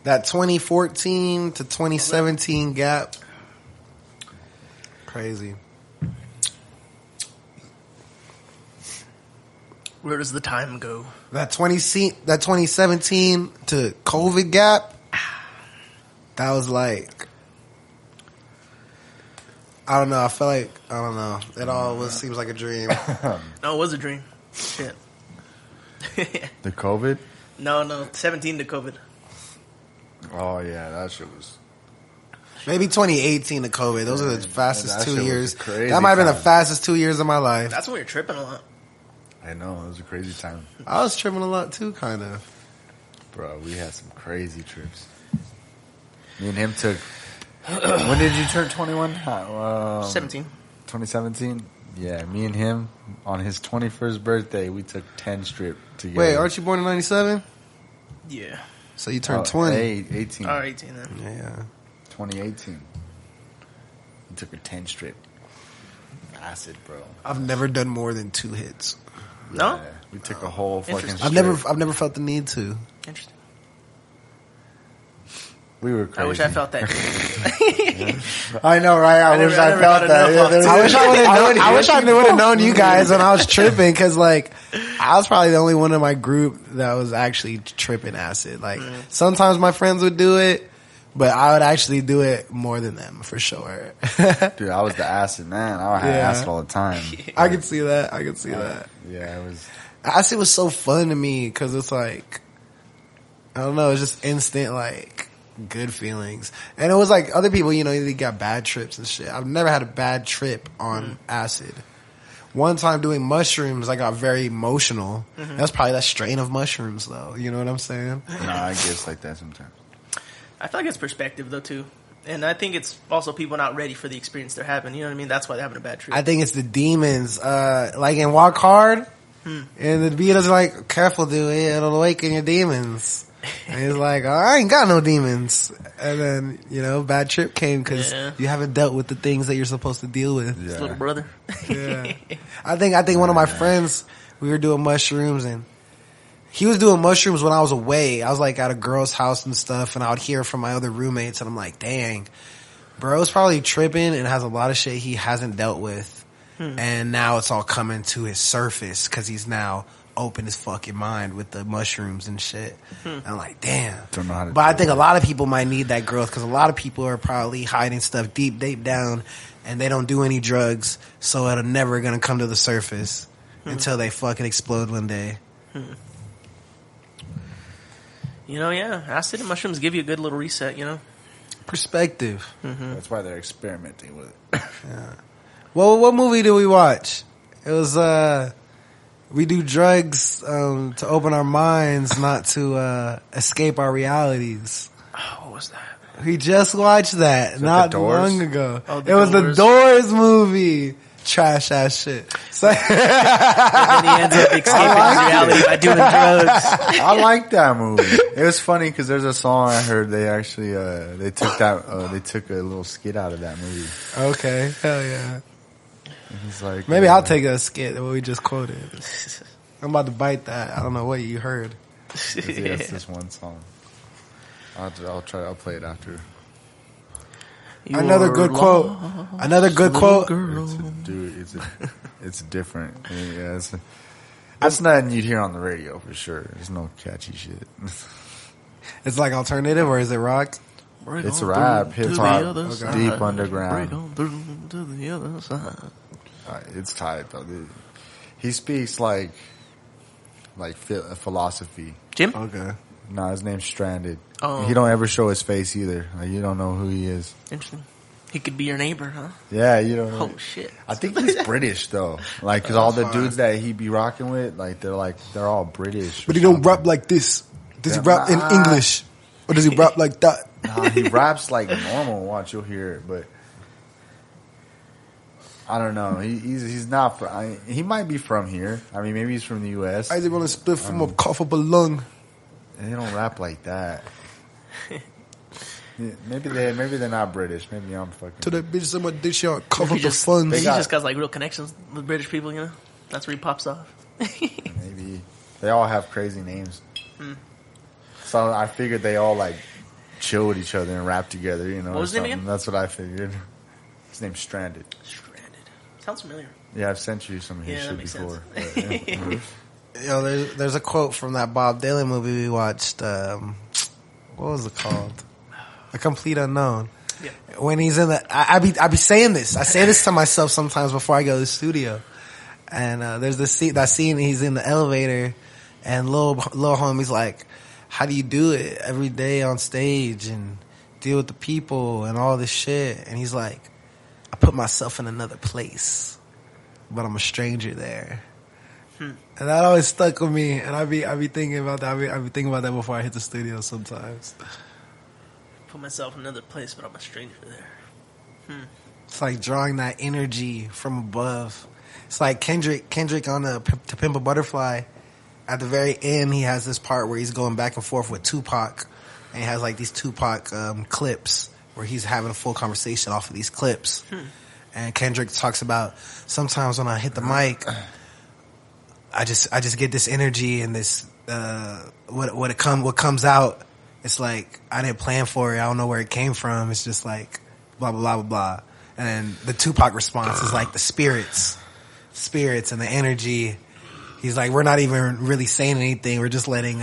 That 2014 to 2017 gap. Crazy. Where does the time go? That 2017 to COVID gap. That was like, I don't know. I feel like, I don't know. It all seems like a dream. No, it was a dream. Shit. The COVID? No, 17 to COVID. Oh yeah, that shit was. Maybe 2018 to COVID. Those are the fastest that 2 shit was years. crazy That might have been the time. fastest 2 years of my life. That's when you're tripping a lot. I know, it was a crazy time. I was tripping a lot too, kind of. Bro, we had some crazy trips. Me and him took. When did you turn 21? 17. 2017? Yeah, me and him on his 21st birthday, we took 10 strip together. Wait, aren't you born in 97? Yeah. So you turned 20. 18. Or 18 then. Yeah. 2018. We took a 10 strip. Acid, bro. I've never done more than 2 hits. No? Yeah, we took a whole fucking Interesting. strip. I've never felt the need to. Interesting. We were crazy. I wish I felt that. I know, right? I wish I never felt got that. enough Yeah, of I wish I would have known. I wish I would have known you guys when I was tripping, because like I was probably the only one in my group that was actually tripping acid. Like sometimes my friends would do it, but I would actually do it more than them for sure. Dude, I was the acid man. I had Yeah. acid all the time. I could see that. I could see that. Yeah, it was. Acid was so fun to me because it's like, I don't know, it's just instant like good feelings. And it was like other people, you know, they got bad trips and shit. I've never had a bad trip on acid. One time doing mushrooms, I got very emotional. That's probably that strain of mushrooms though. You know what I'm saying? Nah, I guess like that sometimes. I feel like it's perspective though too. And I think it's also people not ready for the experience they're having. You know what I mean? That's why they're having a bad trip. I think it's the demons. Like in Walk Hard, and the Beatles are like, careful dude, it'll awaken your demons. And he's like, oh, I ain't got no demons. And then, you know, bad trip came because you haven't dealt with the things that you're supposed to deal with. His little brother. Yeah. I think one of my friends, we were doing mushrooms, and he was doing mushrooms when I was away. I was like at a girl's house and stuff, and I would hear from my other roommates, and I'm like, dang, bro's probably tripping and has a lot of shit he hasn't dealt with. And now it's all coming to his surface because he's now open his fucking mind with the mushrooms and shit. And I'm like, damn. Don't know how to But I do think it. a lot of people might need that growth because a lot of people are probably hiding stuff deep down, and they don't do any drugs, so it'll never gonna come to the surface until they fucking explode one day. You know, yeah. Acid and mushrooms give you a good little reset, you know? Perspective. That's why they're experimenting with it. Well, what movie did we watch? It was we do drugs to open our minds, not to escape our realities. Oh, what was that? We just watched that not The Doors? long ago. Oh, it The was the Doors. Doors movie. Trash ass shit. So, And then he ends up escaping his reality by doing drugs. I like that movie. It was funny because there's a song I heard. They actually they took a little skit out of that movie. okay, hell yeah. And he's like, Maybe I'll take a skit that we just quoted. I'm about to bite that. I don't know what you heard. Yeah, it's this one song. I'll play it after. Another good quote. Another good quote. It's different. Yeah, that's nothing you'd hear on the radio for sure. There's no catchy shit. It's like alternative, or is it rock? It's rap, hip hop, deep underground. Break on through to the other side. It's tight though, dude. He speaks like philosophy. Jim? Okay. No, his name's Stranded. Oh. He don't ever show his face either. Like, you don't know who he is. Interesting. He could be your neighbor, huh? Yeah, you don't know. Oh, shit. I think he's British though. Like, cause all the dudes that he be rocking with, they're all British. But he don't rap like this. Does he rap in English? Or does he rap like that? Nah, he raps like normal. Watch, you'll hear it, but I don't know. He's not. He might be from here. I mean, maybe he's from the U.S. I just want to split from a cough up a lung. They don't rap like that. Yeah, maybe they're not British. Maybe I'm fucking. To that bitch, someone dish out, cough He up the just, funds. he just got like real connections with British people, you know? That's where he pops off. Maybe they all have crazy names. So I figured they all like chill with each other and rap together, you know. What was his name again? That's what I figured. His name's Stranded. Stranded. Sounds familiar. Yeah, I've sent you some of his shit before. But, yeah. Yo, there's a quote from that Bob Dylan movie we watched. What was it called? A Complete Unknown. Yeah. When he's in the, I be saying this. I say this to myself sometimes before I go to the studio. And there's that scene. He's in the elevator, and little homie's like, "How do you do it every day on stage and deal with the people and all this shit?" And he's like, "I put myself in another place, but I'm a stranger there." And that always stuck with me, and I be thinking about that. I be thinking about that before I hit the studio sometimes. Put myself in another place, but I'm a stranger there. It's like drawing that energy from above. It's like Kendrick on the To Pimp a Butterfly. At the very end, he has this part where he's going back and forth with Tupac, and he has like these Tupac clips where he's having a full conversation off of these clips. And Kendrick talks about, sometimes when I hit the mic, I just get this energy and this what comes out. It's like I didn't plan for it. I don't know where it came from. It's just like blah blah blah blah blah. And the Tupac response is like the spirits and the energy. He's like, we're not even really saying anything. We're just letting.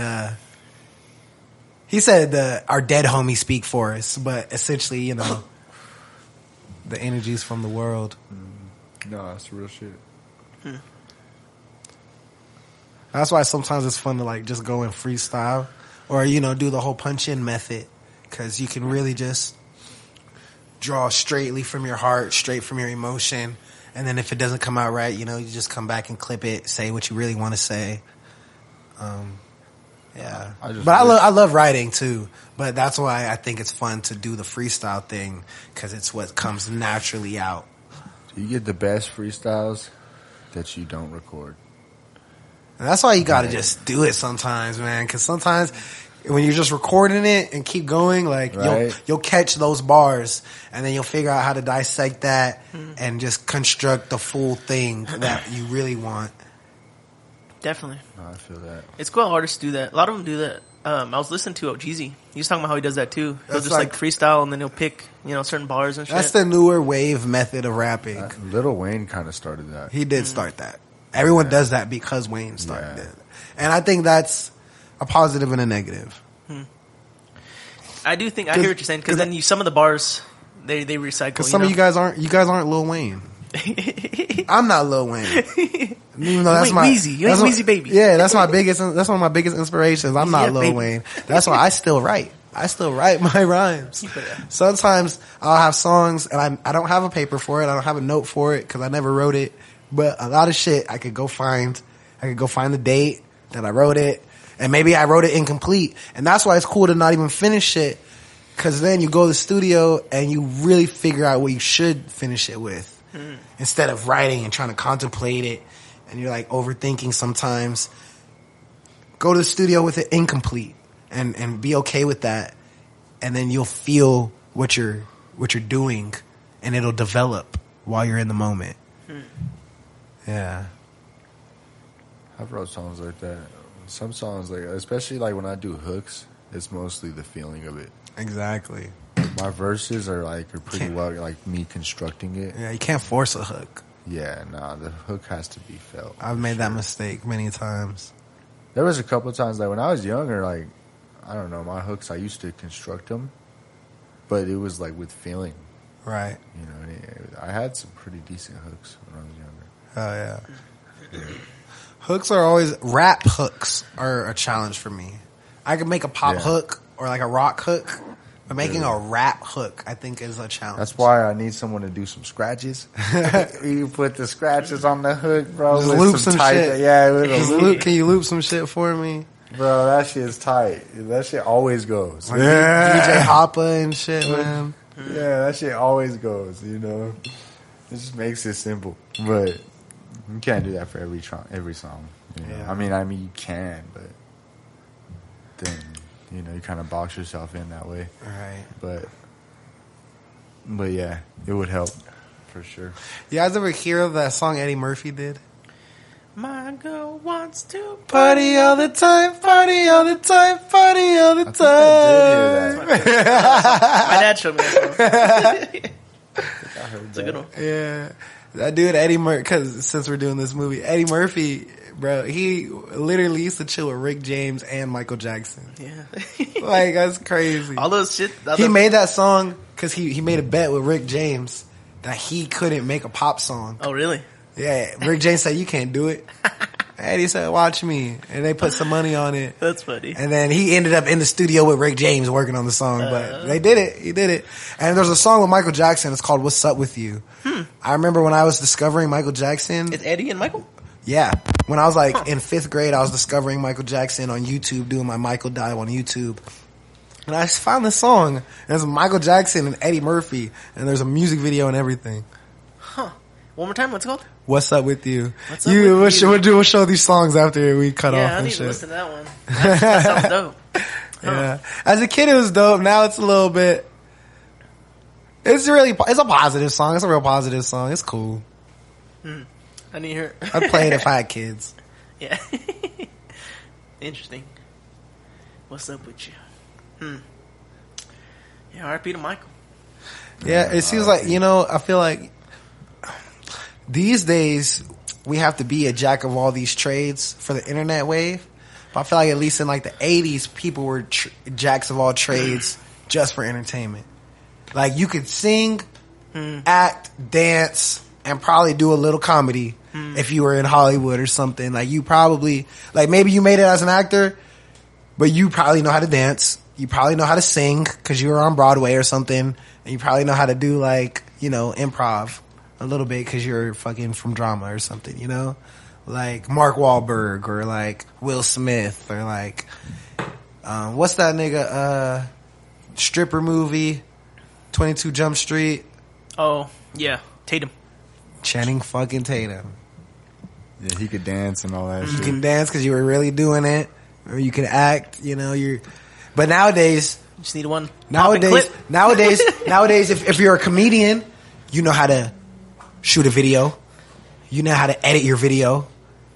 He said our dead homies speak for us, but essentially, you know, the energies from the world. No, that's real shit. That's why sometimes it's fun to like just go and freestyle, or you know, do the whole punch-in method, because you can really just draw straightly from your heart, straight from your emotion, and then if it doesn't come out right, you know, you just come back and clip it, say what you really want to say. Yeah, I love writing too, but that's why I think it's fun to do the freestyle thing, because it's what comes naturally out. You get the best freestyles that you don't record. And that's why you gotta just do it sometimes, man. Because sometimes when you're just recording it and keep going, like you'll catch those bars, and then you'll figure out how to dissect that and just construct the full thing that you really want. Definitely. No, I feel that. It's cool how artists do that. A lot of them do that. I was listening to Jeezy. He was talking about how he does that too. He'll just like freestyle, and then he'll pick, you know, certain bars and shit. That's the newer wave method of rapping. Lil Wayne kind of started that. He did start that. Everyone does that because Wayne started it. And I think that's a positive and a negative. I do think, I hear what you're saying, because then some of the bars, they recycle. Because some of you guys aren't Lil Wayne. I'm not Lil Wayne. Even though that's my Weezy. You ain't Weezy baby. Yeah, that's one of my biggest inspirations. I'm not Lil Wayne. That's why I still write. I still write my rhymes. Sometimes I'll have songs and I don't have a paper for it. I don't have a note for it because I never wrote it. But a lot of shit I could go find. I could go find the date that I wrote it. And maybe I wrote it incomplete. And that's why it's cool to not even finish it. Because then you go to the studio and you really figure out what you should finish it with. Instead of writing and trying to contemplate it. And you're like overthinking sometimes. Go to the studio with it incomplete. And be okay with that. And then you'll feel what you're doing. And it'll develop while you're in the moment. Yeah. I've wrote songs like that. Some songs, like especially like when I do hooks, it's mostly the feeling of it. Exactly. My verses are pretty well like me constructing it. Yeah, you can't force a hook. Yeah, nah, the hook has to be felt. I've made that mistake many times. There was a couple of times, like when I was younger, like I don't know, my hooks I used to construct them, but it was like with feeling. Right. You know, I had some pretty decent hooks when I was younger. Oh yeah. Hooks are always rap hooks are a challenge for me. I can make a pop hook or like a rock hook, but making a rap hook I think is a challenge. That's why I need someone to do some scratches. You put the scratches on the hook, bro. Just loop some shit. Yeah, can you loop some shit for me? Bro, that shit is tight. That shit always goes. Like DJ Hoppa and shit, man. Yeah, that shit always goes, you know. It just makes it simple. But you can't do that for every song. You know? Yeah. I mean you can, but then you know you kind of box yourself in that way. Right. But yeah, it would help for sure. You guys ever hear of that song Eddie Murphy did? My girl wants to Party all the time, party all the time, party all the time. I did hear that. My dad showed me that song. I heard It's a good one. Yeah. That dude, Eddie Murphy, because since we're doing this movie, Eddie Murphy, bro, he literally used to chill with Rick James and Michael Jackson. Yeah. Like, that's crazy. All those shit. He made that song because he made a bet with Rick James that he couldn't make a pop song. Oh, really? Yeah, Rick James said, you can't do it. Eddie said, watch me. And they put some money on it. That's funny. And then he ended up in the studio with Rick James working on the song. But they did it. He did it. And there's a song with Michael Jackson. It's called What's Up With You. I remember when I was discovering Michael Jackson. It's Eddie and Michael? Yeah. When I was like in 5th grade, I was discovering Michael Jackson on YouTube, doing my Michael Dive on YouTube. And I just found this song. And it's Michael Jackson and Eddie Murphy. And there's a music video and everything. Huh. One more time, what's it called? What's Up With You? What's Up With You? We'll show these songs after we cut off Yeah, I and need to shit. listen to that one. That sounds dope. Huh. Yeah. As a kid, it was dope. Now it's a little bit. It's a positive song. It's a real positive song. It's cool. I need to hear it. I'd play it if I had kids. Yeah. Interesting. What's up with you? Yeah, RIP to Michael. Yeah, it seems like, I feel like these days we have to be a jack of all these trades for the internet wave. But I feel like at least in like the 80s, people were jacks of all trades just for entertainment. Like you could sing, act, dance, and probably do a little comedy if you were in Hollywood or something. Like you probably, like maybe you made it as an actor, but you probably know how to dance. You probably know how to sing because you were on Broadway or something. And you probably know how to do like, improv a little bit because you're fucking from drama or something, Like Mark Wahlberg or like Will Smith or like, what's that nigga, stripper movie, 22 Jump Street? Oh, yeah. Tatum. Channing fucking Tatum. Yeah, he could dance and all that You shit. can dance because you were really doing it, or you can act. But nowadays, Just need one. nowadays, if you're a comedian, you know how to shoot a video. You know how to edit your video.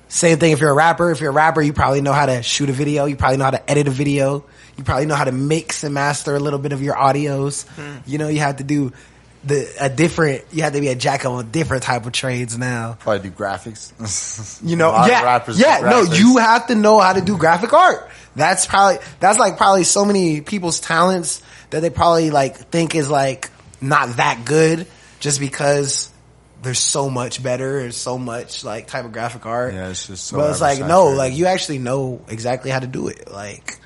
Same thing if you're a rapper. If you're a rapper, you probably know how to shoot a video. You probably know how to edit a video. You probably know how to mix and master a little bit of your audios. You have to do you have to be a jack of a different type of trades now. Probably do graphics. A lot of rappers do graphics. you have to know how to do graphic art. That's probably so many people's talents that they probably like think is like not that good just because there's so much better and so much like type of graphic art. Yeah, it's just so but it's like no, saturated. like you actually know exactly how to do it. Like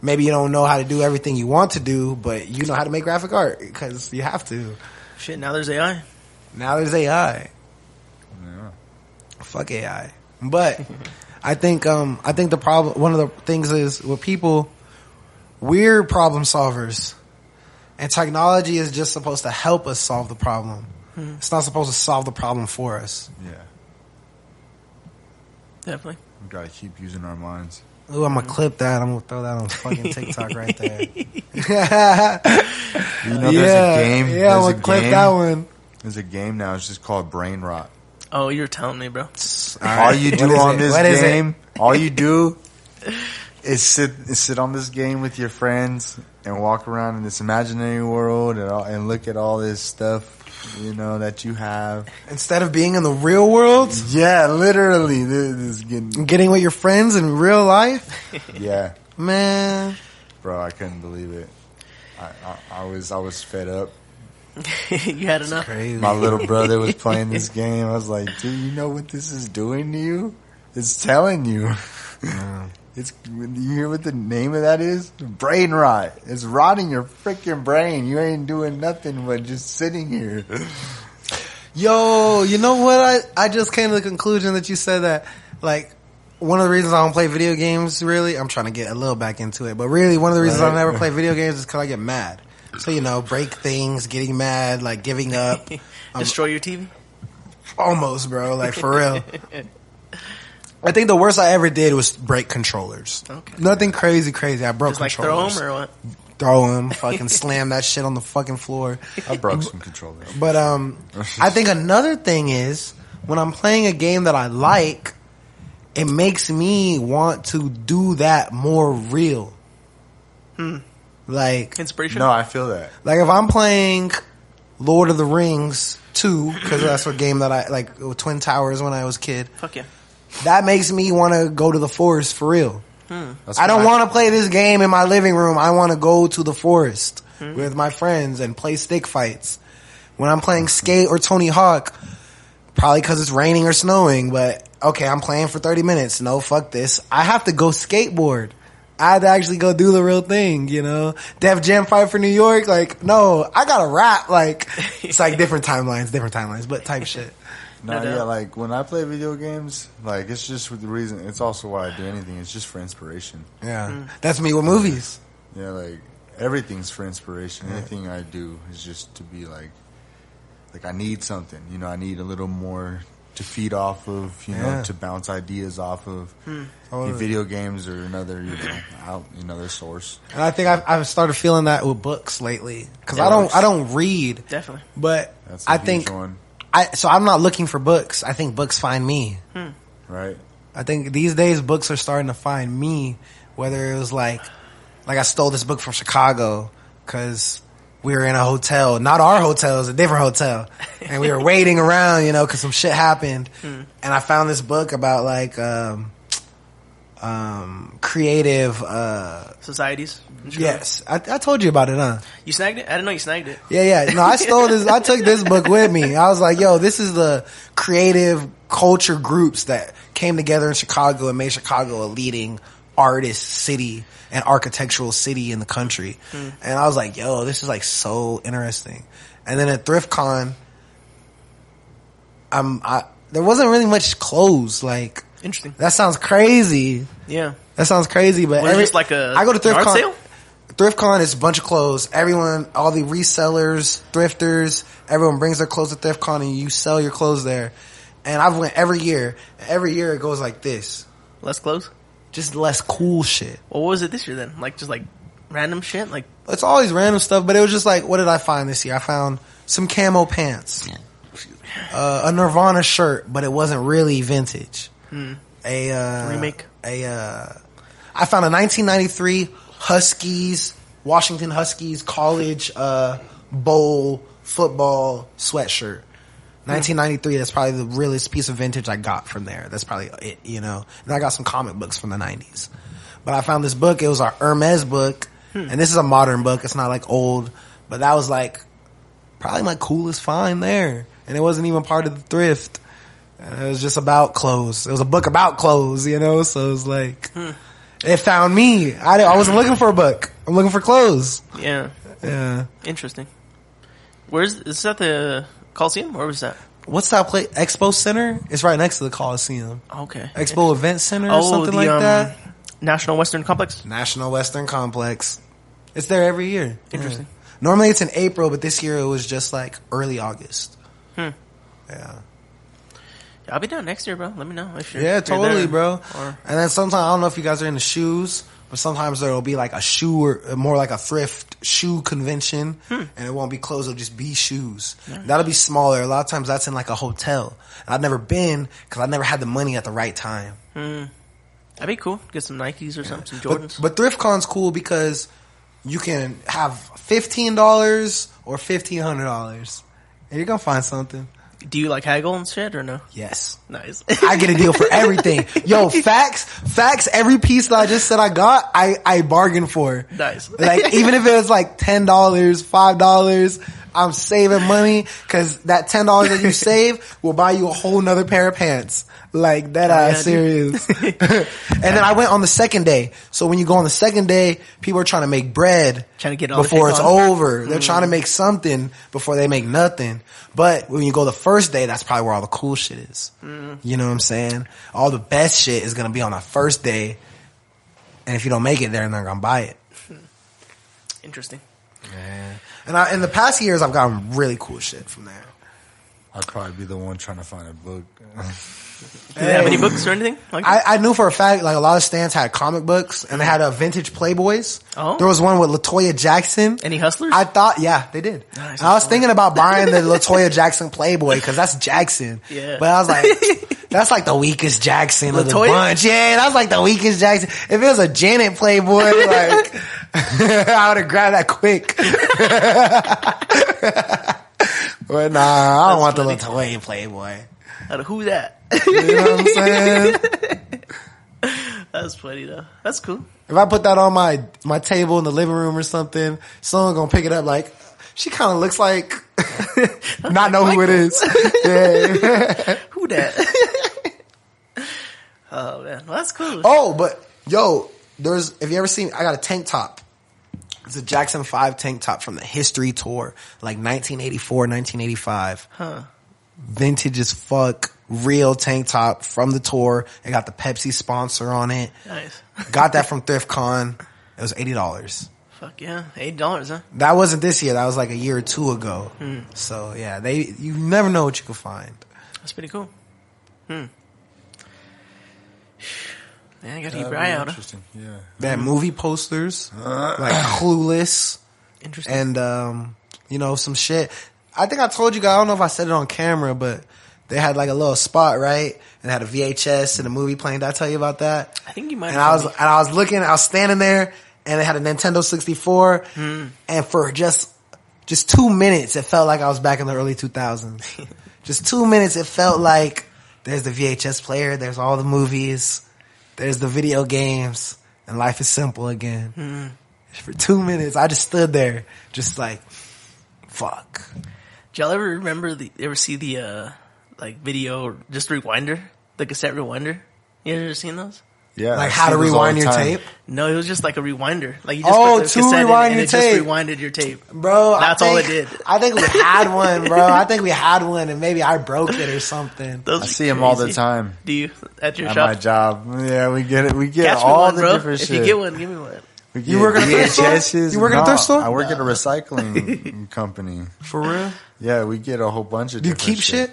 maybe you don't know how to do everything you want to do, but you know how to make graphic art because you have to. Shit, now there's AI. Now there's AI. Yeah. Fuck AI. But I think the problem, one of the things is with people, we're problem solvers. And technology is just supposed to help us solve the problem. It's not supposed to solve the problem for us. Yeah. Definitely. We gotta keep using our minds. Ooh, I'm gonna clip that. I'm gonna throw that on fucking TikTok right there. There's a game. Yeah, I'm gonna clip that one. There's a game now. It's just called Brain Rot. Oh, you're telling me, bro. All you do on this What is it? game, all you do is sit on this game with your friends and walk around in this imaginary world and look at all this stuff, that you have. Instead of being in the real world, Yeah, literally. This is getting with your friends in real life, yeah, man. bro, I couldn't believe it. I was fed up. You had enough. Crazy. My little brother was playing this game. I was like, dude, you know what this is doing to you? It's telling you. You hear what the name of that is? Brain rot. It's rotting your freaking brain. You ain't doing nothing but just sitting here. Yo, you know what? I just came to the conclusion that you said that, like, one of the reasons I don't play video games, really, I'm trying to get a little back into it, but really one of the reasons I never play video games is because I get mad. So, break things, getting mad, like giving up. Destroy your TV? Almost, bro. Like, for real. I think the worst I ever did was break controllers. Okay. Nothing crazy. I broke Just like controllers. throw them or what? Throw them, fucking slam that shit on the fucking floor. I broke some controllers. But I think another thing is when I'm playing a game that I like, it makes me want to do that more real. Like Inspiration? No, I feel that. Like if I'm playing Lord of the Rings 2, because that's a game that I like, Twin Towers when I was a kid. Fuck yeah. That makes me want to go to the forest for real. That's I don't what want to play this game in my living room. I want to go to the forest with my friends and play stick fights. When I'm playing Skate or Tony Hawk, probably because it's raining or snowing, but okay, I'm playing for 30 minutes. No, fuck this. I have to go skateboard. I had to actually go do the real thing, you know? Def Jam fight for New York, like, no, I gotta rap, like, it's like different timelines, but type shit. No, yeah, like when I play video games, like it's just with the reason. It's also why I do anything. It's just for inspiration. Yeah, that's me with movies. Yeah, like everything's for inspiration. Anything I do is just to be like I need something. You know, I need a little more to feed off of. You know, to bounce ideas off of. Video games are another, another source. And I think I've started feeling that with books lately because I don't read Definitely, but That's I think. one. So I'm not looking for books. I think books find me. Right. I think these days books are starting to find me. Whether it was like I stole this book from Chicago because we were in a hotel, not our hotel, it was a different hotel, and we were waiting around, you know, because some shit happened, and I found this book about like creative societies. Yes, I told you about it, huh? You snagged it? I didn't know you snagged it. Yeah. No, I stole this. I took this book with me. I was like, yo, this is the creative culture groups that came together in Chicago and made Chicago a leading artist city and architectural city in the country. And I was like, yo, this is like so interesting. And then at ThriftCon, there wasn't really much clothes. Like, Interesting. that sounds crazy. Yeah. That sounds crazy, but Was it just like I go to yard ThriftCon. sale? ThriftCon is a bunch of clothes. Everyone, all the resellers, thrifters, everyone brings their clothes to ThriftCon and you sell your clothes there. And I've went every year. Every year it goes like this. Less clothes? Just less cool shit. Well, what was it this year then? Like, just like random shit? Like, It's always random stuff, but it was just like, what did I find this year? I found some camo pants. A Nirvana shirt, but it wasn't really vintage. A remake? I found a 1993 Washington Huskies college bowl football sweatshirt. 1993, that's probably the realest piece of vintage I got from there. That's probably it, you know. And I got some comic books from the 90s. But I found this book. It was our Hermes book. And this is a modern book. It's not like old. But that was like probably my coolest find there. And it wasn't even part of the thrift. It was just about clothes. It was a book about clothes, you know? So it was like, it found me. I wasn't looking for a book. I'm looking for clothes. yeah. Yeah. Interesting. Is that the Coliseum? Where was that? What's that place? Expo Center? It's right next to the Coliseum. Okay. Expo Event Center or something like that? National Western Complex? National Western Complex. It's there every year. Interesting. Yeah. Normally it's in April, but this year it was just like early August. Yeah. I'll be down next year, bro. Let me know if you're Yeah, if you're totally, there. bro. Or, And then sometimes, I don't know if you guys are into shoes, but sometimes there will be like a shoe or more like a thrift shoe convention, and it won't be clothes, it'll just be shoes. That'll be smaller. A lot of times that's in like a hotel. And I've never been because I never had the money at the right time. that'd be cool. Get some Nikes or something, some Jordans. But ThriftCon's cool because you can have $15 or $1,500, and you're gonna find something. Do you like haggle and shit or no? Yes. Nice. I get a deal for everything. Yo, facts, every piece that I just said I got, I bargained for. Nice. Like, even if it was like $10, $5, I'm saving money because that $10 that you save will buy you a whole nother pair of pants. Like, that ass serious. And then I went on the second day. So when you go on the second day, people are trying to make bread Trying to get it all before the it's cake on. over. They're trying to make something before they make nothing. But when you go the first day, that's probably where all the cool shit is. You know what I'm saying? All the best shit is going to be on the first day. And if you don't make it there, they're not going to buy it. Interesting. Yeah. And in the past years, I've gotten really cool shit from there. I'd probably be the one trying to find a book. Do they have any books or anything? Like I knew for a fact, like a lot of stands had comic books and they had vintage Playboys. Oh. There was one with LaToya Jackson. Any Hustlers? I thought, yeah, they did. Nice. And I was thinking about buying the LaToya Jackson Playboy because that's Jackson. Yeah. But I was like, that's like the weakest Jackson of the LaToya? bunch. Yeah, that's like the weakest Jackson. If it was a Janet Playboy, like, I would have grabbed that quick. But nah, I don't want funny. the LaToya Playboy. Who that? You know what I'm saying? That's funny though. That's cool. If I put that on my table in the living room or something, someone gonna pick it up like, she kind of looks like, not know who it is. Yeah. Who that? Oh man, well, that's cool. Oh, but yo, if you ever seen, I got a tank top. It's a Jackson 5 tank top from the History Tour, like 1984, 1985. Huh. Vintage as fuck, real tank top from the tour. It got the Pepsi sponsor on it. Nice. Got that from ThriftCon. It was $80. Fuck yeah, $8, huh? That wasn't this year. That was like a year or two ago. So yeah, you never know what you can find. That's pretty cool. Man, I gotta keep your eye out. Interesting. Yeah. They had movie posters, like Clueless, Interesting. and some shit. I think I told you guys. I don't know if I said it on camera, but they had like a little spot, right? And they had a VHS and a movie playing. Did I tell you about that? I think you might. And I was looking. I was standing there, and they had a Nintendo 64. And for just 2 minutes, it felt like I was back in the early 2000s. Just 2 minutes, it felt like there's the VHS player, there's all the movies, there's the video games, and life is simple again. For 2 minutes, I just stood there, just like, fuck. Did y'all ever see the like video, just rewinder, the cassette rewinder? You ever seen those? Yeah. Like I how see to those all rewind the your time. tape? No, it was just like a rewinder. Like you just Oh, put the to cassette in rewind and your it tape. just rewinded your tape. Bro, That's all it did. I think we had one, bro. I think we had one and maybe I broke it or something. Those I are see them all the crazy. time Do you at your at shop? my job. Yeah, we get it. We get Catch me all one, the bro. different If shit. you get one, give me one. We You work at a thrift store? VHSs. You work at a thrift store? I work at a recycling company. For real? Yeah, we get a whole bunch of Do you different keep shit?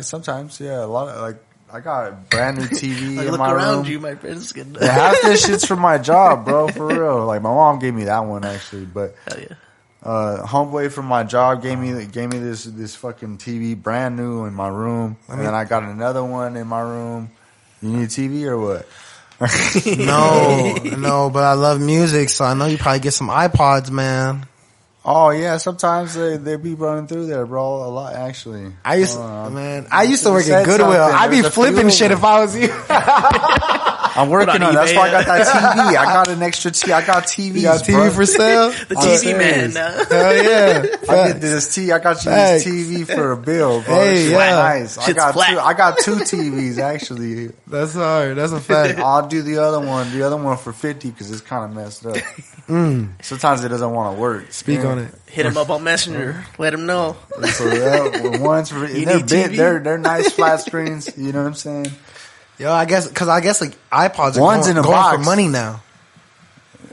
Sometimes, yeah. A lot of, like, I got a brand new TV Like, in look my around room. you, my friends. Can, Yeah, half this shit's from my job, bro, for real. Like, my mom gave me that one, actually. But, Hell yeah. homeboy from my job gave me this fucking TV brand new in my room. And then I got another one in my room. You need a TV or what? No, but I love music, so I know you probably get some iPods, man. Oh yeah, sometimes they be running through there, bro. A lot, actually. I used to work said at Goodwill. something. I'd be There's a few flipping of shit them. if I was you. I'm working on on it. That's eBay, why I got yeah. that TV. I got an extra TV. I got TVs. You got TV bro. for sale? The TV man. Hell yeah. I get this TV. I got you Facts. this TV for a bill, bro. Hey, It's yeah. nice. Shit's flat. I got two TVs actually. That's hard. That's a fact. I'll do the other one for 50 because it's kind of messed up. Sometimes it doesn't want to work. Speak on it. Hit him up on Messenger. Let him know. So one's for, You they're need big. TV? They're nice flat screens. You know what I'm saying? Yo, I guess like iPods are One's going in a for box. money now.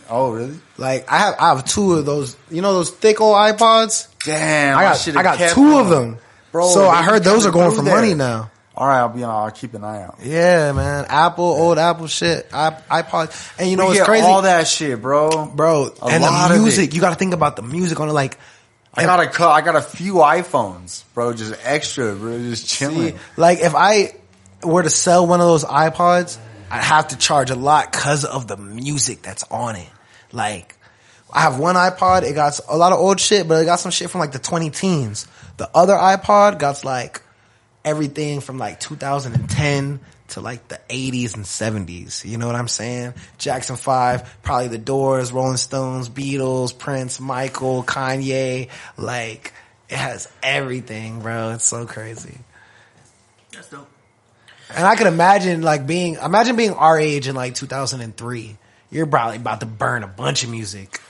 Oh really? Like I have two of those. You know those thick old iPods? Damn, I got two of them, Bro, So I heard those are going for through money there. now. All right, I'll keep an eye out. Yeah, man. Old Apple shit. iPod. And you know We what's get crazy? all that shit, bro. Bro, and lot the of music. it. You got to think about the music on it. Like, I got a few iPhones, bro. Just extra, bro. Just chilling. like if I were to sell one of those iPods, I'd have to charge a lot because of the music that's on it. Like, I have one iPod. It got a lot of old shit, but it got some shit from like the 2010s. The other iPod got like everything from like 2010 to like the 80s and 70s. You know what I'm saying? Jackson 5, probably the Doors, Rolling Stones, Beatles, Prince, Michael, Kanye. Like, it has everything, bro. It's so crazy. That's dope. And I can imagine being our age in like 2003. You're probably about to burn a bunch of music.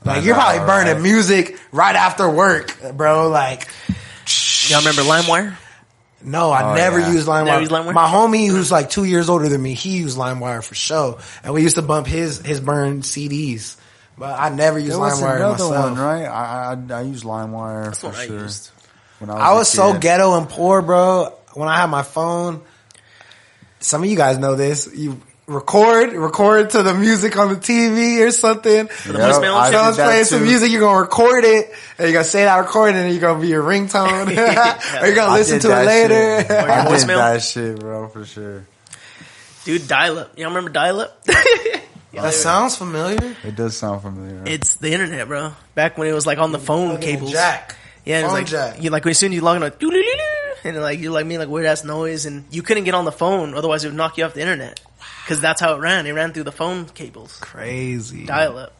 Like, you're probably burning music right after work, bro. Like, Y'all remember LimeWire? no, I never used LimeWire. Never used LimeWire? My homie, who's like 2 years older than me, he used LimeWire for sure. And we used to bump his burned CDs. But I never used There was LimeWire another myself. one, right? I use LimeWire That's for what I sure. used. when I was a so kid. ghetto and poor, bro. When I had my phone, some of you guys know this. You record to the music on the TV or something. The voicemail and shit. Someone's playing some music, you're gonna record it, and you're gonna say that recording, and you're gonna be your ringtone, or you're gonna listen to it later. Or your I did voicemail. that shit, bro, for sure. Dude, dial-up. Y'all remember dial-up? That sounds familiar. It does sound familiar. It's the internet, bro. Back when it was like on the phone cables. Jack. Yeah, it was Phone like jack. you like as soon as you log in, like and like you like me like weird ass noise, and you couldn't get on the phone, otherwise it would knock you off the internet. Because that's how it ran. It ran through the phone cables. Crazy. Dial-up.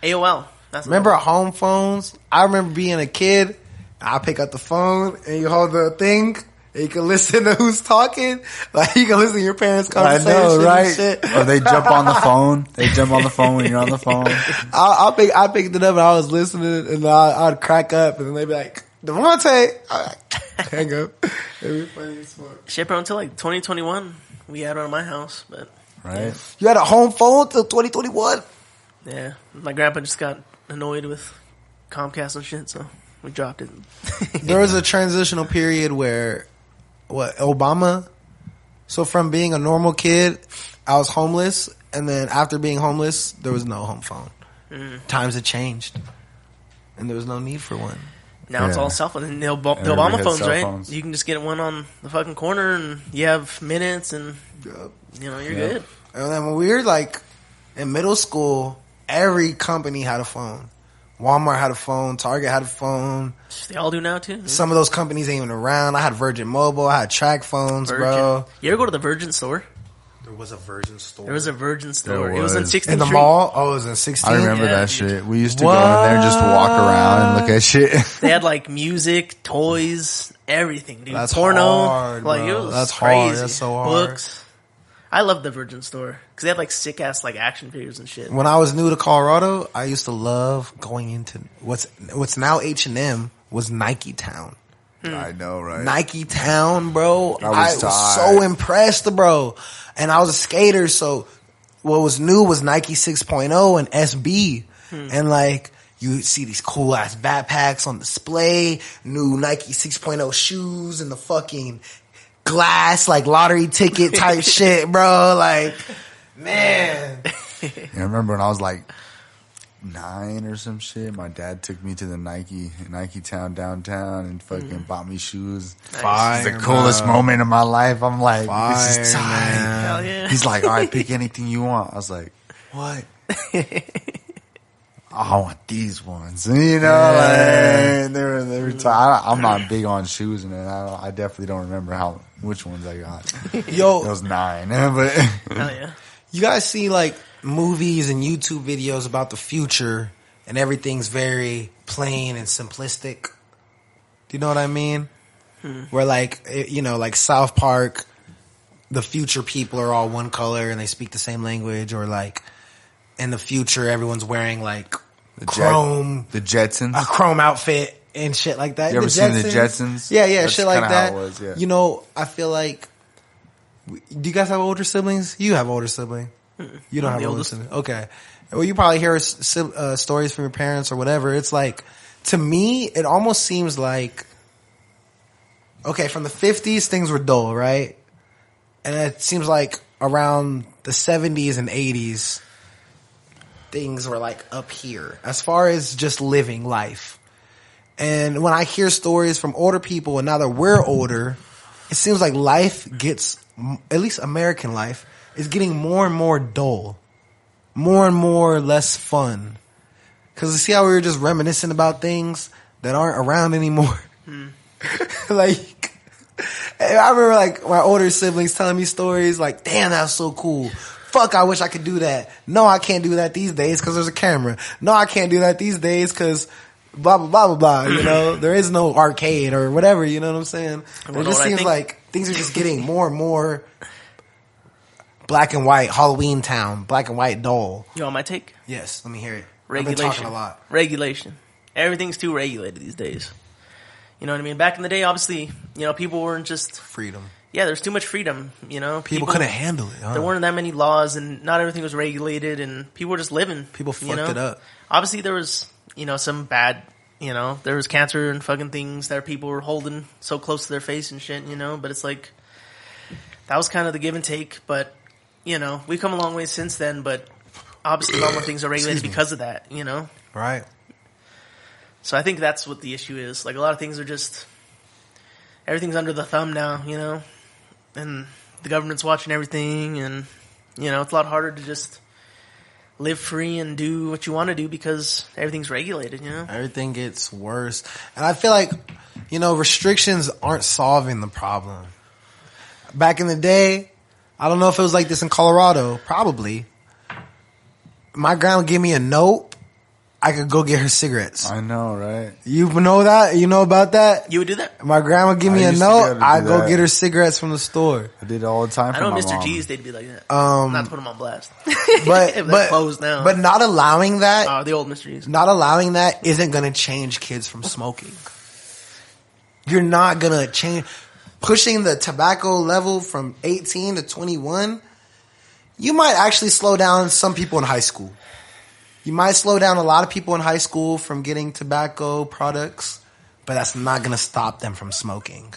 AOL. That's Remember home phones? I remember being a kid. I pick up the phone and you hold the thing. And you can listen to who's talking. Like you can listen to your parents' I conversation. know, right? And shit. Or they jump on the phone. They jump on the phone when you're on the phone. I picked it up and I was listening and I'd crack up and then they'd be like, Devontae. Hang up. It'd be funny as fuck. shit, bro, until like 2021, we had one at my house, but Right? You had a home phone till 2021? yeah, my grandpa just got annoyed with Comcast and shit, so we dropped it. There was a transitional period where, Obama? So from being a normal kid, I was homeless, and then after being homeless, there was no home phone. Times had changed, and there was no need for one. Now it's Yeah. all cell phone. And the Everybody Obama has phones, cell right? phones. You can just get one on the fucking corner, and you have minutes, and you're good. And then when we were like in middle school, every company had a phone. Walmart had a phone. Target had a phone. They all do now too. Some of those companies ain't even around. I had Virgin Mobile. I had track phones, Virgin. bro. You ever go to the Virgin store? There was a Virgin store. There was a Virgin store. There It was in was. 16th in the Street. mall. Oh, it was in 16. I remember Yeah, that dude. shit. We used to go in there just to walk around and look at shit. They had like music, toys, everything, dude. That's Porno, hard, like bro. it was That's hard. crazy. That's so hard. Books. I love the Virgin store because they had like sick ass like action figures and shit. When I was new to Colorado, I used to love going into what's now H&M was Nike Town. I know, right? Nike Town, bro. That was I was tight. so impressed, bro. And I was a skater, so what was new was Nike 6.0 and SB. And like, you see these cool ass backpacks on display, new Nike 6.0 shoes and the fucking glass, like lottery ticket type shit, bro. Like, man. Yeah, I remember when I was like 9 or some shit, my dad took me to the Nike Town downtown and fucking bought me shoes. Fire, It's the coolest bro. moment of my life. I'm like, this is Fire, tight. man. Hell yeah. He's like, all right, pick anything you want. I was like, what? I want these ones. You know, like, they were tight. I'm not big on shoes, man. I definitely don't remember which ones I got. Yo, It was 9, but Hell yeah. you guys see like movies and YouTube videos about the future and everything's very plain and simplistic. Do you know what I mean? Where like, like South Park, the future people are all one color and they speak the same language, or like in the future everyone's wearing like the Jetsons. a chrome outfit and shit like that. You ever seen the Jetsons? Yeah, That's shit like kinda that. how it was, yeah. You know, I feel like, do you guys have older siblings? You have older siblings. You don't I'm have the older oldest. siblings. Okay. Well, you probably hear stories from your parents or whatever. It's like, to me, it almost seems like, okay, from the 50s, things were dull, right? And it seems like around the 70s and 80s, things were like up here as far as just living life. And when I hear stories from older people and now that we're older, it seems like life gets, at least American life, is getting more and more dull. More and more less fun. Cause you see how we were just reminiscing about things that aren't around anymore? Like, I remember like my older siblings telling me stories like, damn, that was so cool. Fuck, I wish I could do that. No, I can't do that these days because there's a camera. No, I can't do that these days because blah, blah, blah, blah, blah. You know, there is no arcade or whatever. You know what I'm saying? It know just what I seems think? like things are just getting more and more black and white, Halloween Town, black and white dull. You want my take? Yes, let me hear it. I've Regulation. been talking a lot. Regulation. Everything's too regulated these days. You know what I mean? Back in the day, obviously, people weren't just... Freedom. Yeah, there's too much freedom, People couldn't handle it. Huh? There weren't that many laws, and not everything was regulated, and people were just living. People fucked it up. Obviously, there was, some bad You know, there was cancer and fucking things that people were holding so close to their face and shit, you know, but it's like, that was kind of the give and take, but, you know, we've come a long way since then, but obviously a lot more things are regulated because of that, you know? Right. So I think that's what the issue is. Like, a lot of things are just, everything's under the thumb now, you know? And the government's watching everything, and, you know, it's a lot harder to just live free and do what you want to do because everything's regulated, you know? Everything gets worse. And I feel like, you know, restrictions aren't solving the problem. Back in the day, I don't know if it was like this in Colorado, probably. My grandma gave me a note. I could go get her cigarettes. I know, right? You know that? You know about that? You would do that? My grandma give me a used to note. be able to I do go that. get her cigarettes from the store. I did it all the time for I know my Mr. mom. G's, they'd be like that. Not to put them on blast. But If they're closed now. but not allowing that, The old Mr. G's. not allowing that isn't going to change kids from smoking. You're not going to change. Pushing the tobacco level from 18 to 21, you might actually slow down some people in high school. You might slow down a lot of people in high school from getting tobacco products, but that's not going to stop them from smoking.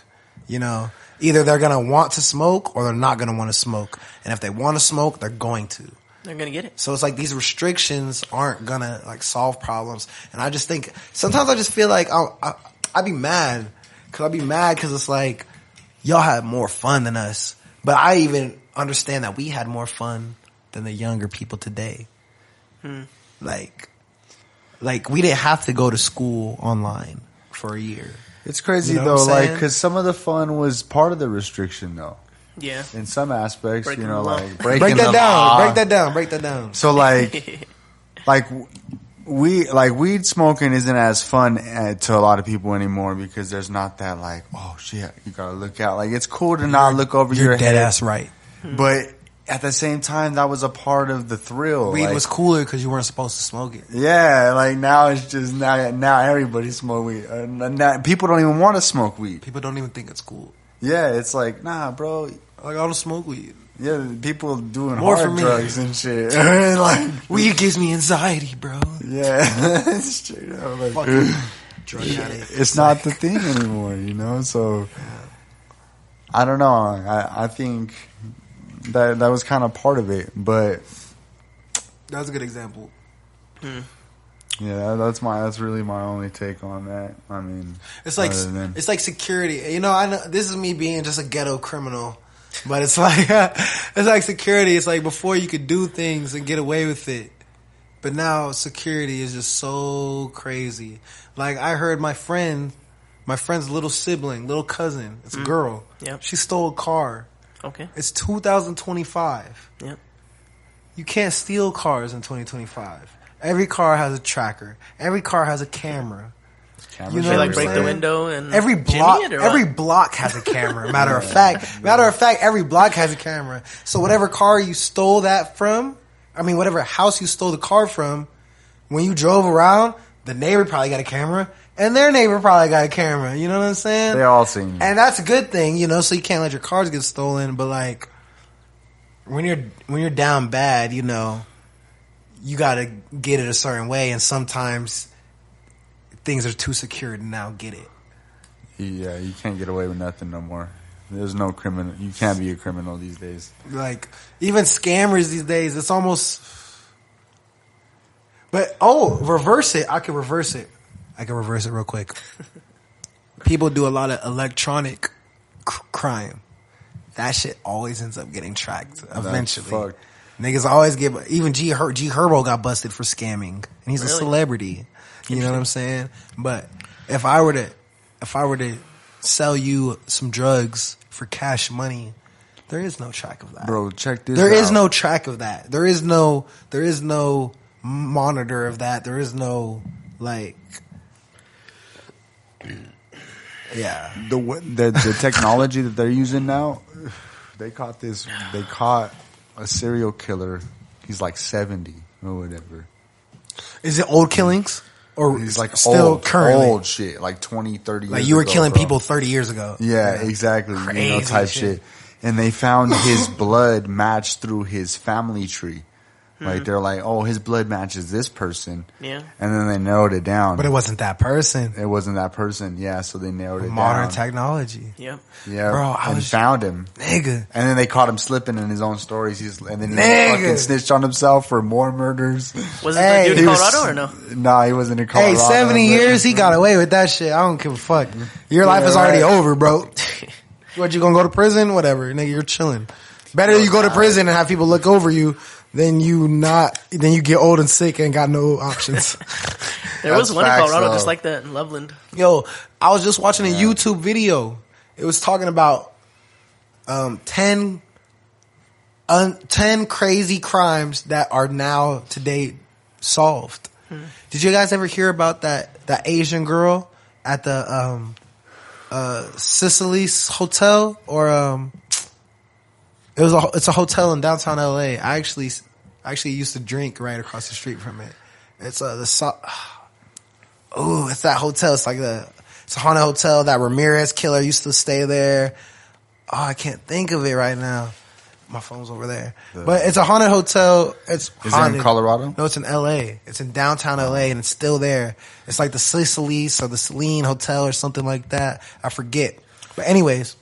You know, either they're going to want to smoke or they're not going to want to smoke. And if they want to smoke, they're going to. They're going to get it. So it's like these restrictions aren't going to like solve problems. And I just think sometimes I just feel like I'd be mad because it's like y'all had more fun than us. But I even understand that we had more fun than the younger people today. Like we didn't have to go to school online for a year. It's crazy, You know what though, I'm like, saying? because some of the fun was part of the restriction, though. Yeah. In some aspects, Breaking you know, the law. like breaking Break that the down. law. Break that down. So, like weed smoking isn't as fun to a lot of people anymore because there's not that like, oh shit, you gotta look out. Like, it's cool to not look over your You're dead head, ass right. but at the same time, that was a part of the thrill. Weed like, was cooler because you weren't supposed to smoke it. yeah, like now it's just now everybody smoke weed. Now, people don't even want to smoke weed. People don't even think it's cool. Yeah, it's like, nah, bro. Like, I don't smoke weed. Yeah, people doing More hard for me. drugs and shit. Like, Weed gives me anxiety, bro. yeah, straight up. Like, Fucking drug addict. it's not the thing anymore, you know. So I don't know. I think that was kind of part of it, but That's a good example. yeah, that's really my only take on that. I mean, It's like other than- it's like security. You know, I know this is me being just a ghetto criminal, but it's like it's like security. It's like before you could do things and get away with it, but now security is just so crazy. Like I heard my friend's little sibling, little cousin. It's a girl. Yep. She stole a car. Okay. It's 2025. Yep. You can't steal cars in 2025. Every car has a tracker. Every car has a camera. cameras You know They what like I'm break the saying? window and Every jimmy block, it or every what? block has a camera. Matter of fact, every block has a camera. So whatever car you stole that from, whatever house you stole the car from, when you drove around, the neighbor probably got a camera, and their neighbor probably got a camera. You know what I'm saying? They all seen you. And that's a good thing, you know. So you can't let your cars get stolen. But like, when you're down bad, you know, you got to get it a certain way, and sometimes things are too secure to now get it. Yeah, you can't get away with nothing no more. There's no criminal. You can't be a criminal these days. Like even scammers these days, it's almost. But reverse it. I can reverse it real quick. People do a lot of electronic crime. That shit always ends up getting tracked eventually. fucked. Niggas always get, even G Herbo got busted for scamming, and he's a Really? celebrity. You know what I'm saying? But if I were to sell you some drugs for cash money, there is no track of that. Bro, check this out. There is no track of that. There is no monitor of that. There is no like, yeah. The technology that they're using now, they caught a serial killer. He's like 70 or whatever. Is it old killings or He's like still currently? old shit, like 20, 30 years Like you were ago, killing bro. people 30 years ago. Yeah, exactly. Crazy type shit. shit. And they found his blood matched through his family tree. Like they're like, oh, his blood matches this person. Yeah. And then they narrowed it down. But it wasn't that person. It wasn't that person. Yeah, so they narrowed it down. Modern technology. Yep. Yeah, Bro, and found him. Nigga. And then they caught him slipping in his own stories. And then he Nigga. fucking snitched on himself for more murders. Was it the dude in He was- Colorado or no? Nah, he wasn't in Colorado. Hey, 70 years, he got away with that shit. I don't give a fuck. Your life is already over, bro. What, you gonna go to prison? Whatever. Nigga, you're chilling. Better you go to prison and have people look over you than you get old and sick and got no options. There was That's one in facts, Colorado though. just like that in Loveland. Yo, I was just watching a YouTube video. It was talking about 10 crazy crimes that are now today solved. Did you guys ever hear about that Asian girl at the Sicily's hotel or it's a hotel in downtown LA. I actually used to drink right across the street from it. It's it's that hotel. It's it's a haunted hotel. That Ramirez killer used to stay there. Oh, I can't think of it right now. My phone's over there. But it's a haunted hotel. Is it in Colorado? No, it's in LA. It's in downtown LA and it's still there. It's like the Sicily's or the Celine Hotel or something like that. I forget. But anyways,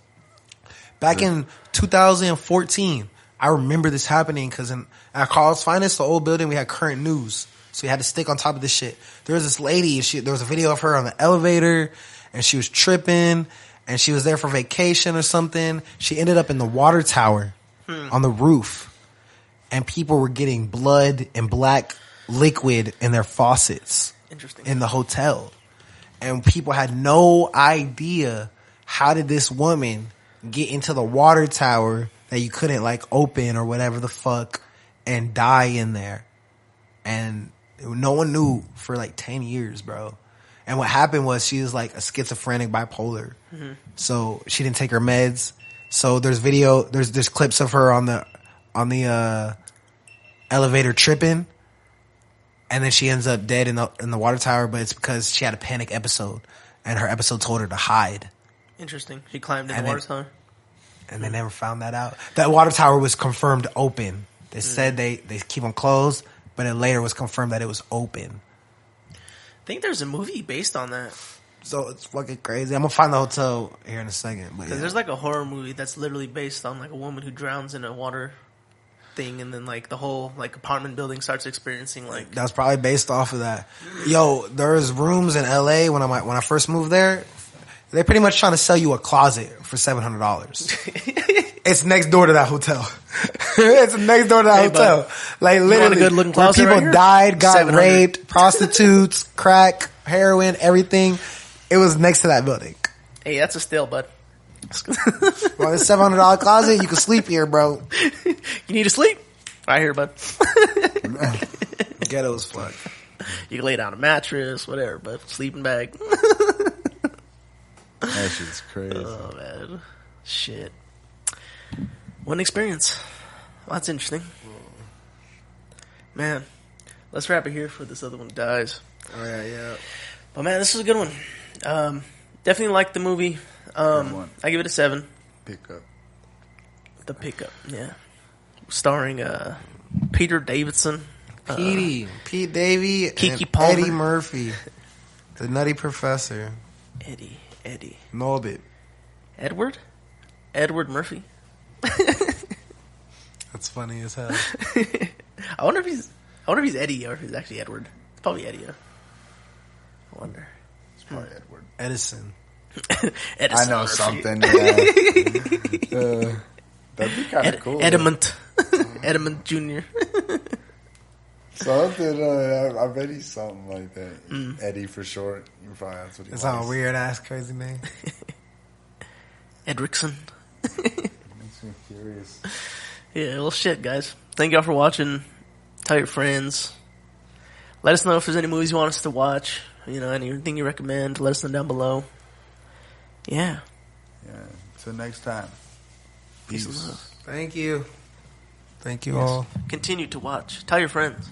back in 2014, I remember this happening because at Carl's Finest, the old building, we had current news. So we had to stick on top of this shit. There was this lady, there was a video of her on the elevator and she was tripping and she was there for vacation or something. She ended up in the water tower on the roof and people were getting blood and black liquid in their faucets. Interesting. In the hotel. And people had no idea how did this woman get into the water tower that you couldn't open or whatever the fuck and die in there. And no one knew for 10 years, bro. And what happened was she was a schizophrenic bipolar. Mm-hmm. So she didn't take her meds. So there's clips of her on the elevator tripping. And then she ends up dead in the water tower, but it's because she had a panic episode and her episode told her to hide. Interesting. She climbed in the water tower. And they never found that out. That water tower was confirmed open. They said they keep them closed, but it later was confirmed that it was open. I think there's a movie based on that. So it's fucking crazy. I'm gonna find the hotel here in a second. Because there's a horror movie that's literally based on a woman who drowns in a water thing, and then the whole apartment building starts experiencing that's probably based off of that. Yo, there's rooms in LA when I first moved there. They're pretty much trying to sell you a closet for $700. It's next door to that hotel. It's next door to that hotel. Literally, a good looking where closet people right died, got 700. raped, prostitutes, crack, heroin, everything. It was next to that building. Hey, that's a steal, bud. Well, it's $700 closet. You can sleep here, bro. You need to sleep? Right here, bud. Ghetto as fuck. You can lay down a mattress, whatever, but sleeping bag. That shit's crazy. Oh, man. Shit. What an experience. Well, that's interesting. Man, let's wrap it here before this other one dies. Oh, yeah. But, man, this was a good one. Definitely liked the movie. I give it a 7. Pickup. The Pickup, yeah. Starring Peter Davidson. Pete Davey, Keke and Palmer. Eddie Murphy, the Nutty Professor. Eddie. Norbit. Edward Murphy. That's funny as hell. I wonder if he's Eddie or if he's actually Edward. It's probably Eddie. I wonder. It's probably Edward. Edison. Edison I know Murphy. something. Yeah. That'd be kind of cool. Edmund Jr. Something. I bet he's something like that. Eddie for short. You probably that's what he It's wants. all weird ass crazy name. Edrickson. Makes me curious. Yeah, well, shit, guys. Thank y'all for watching. Tell your friends. Let us know if there's any movies you want us to watch. Anything you recommend. Let us know down below. Yeah. Yeah. Until next time. Peace and love. Thank you. Thank you all. Continue to watch. Tell your friends.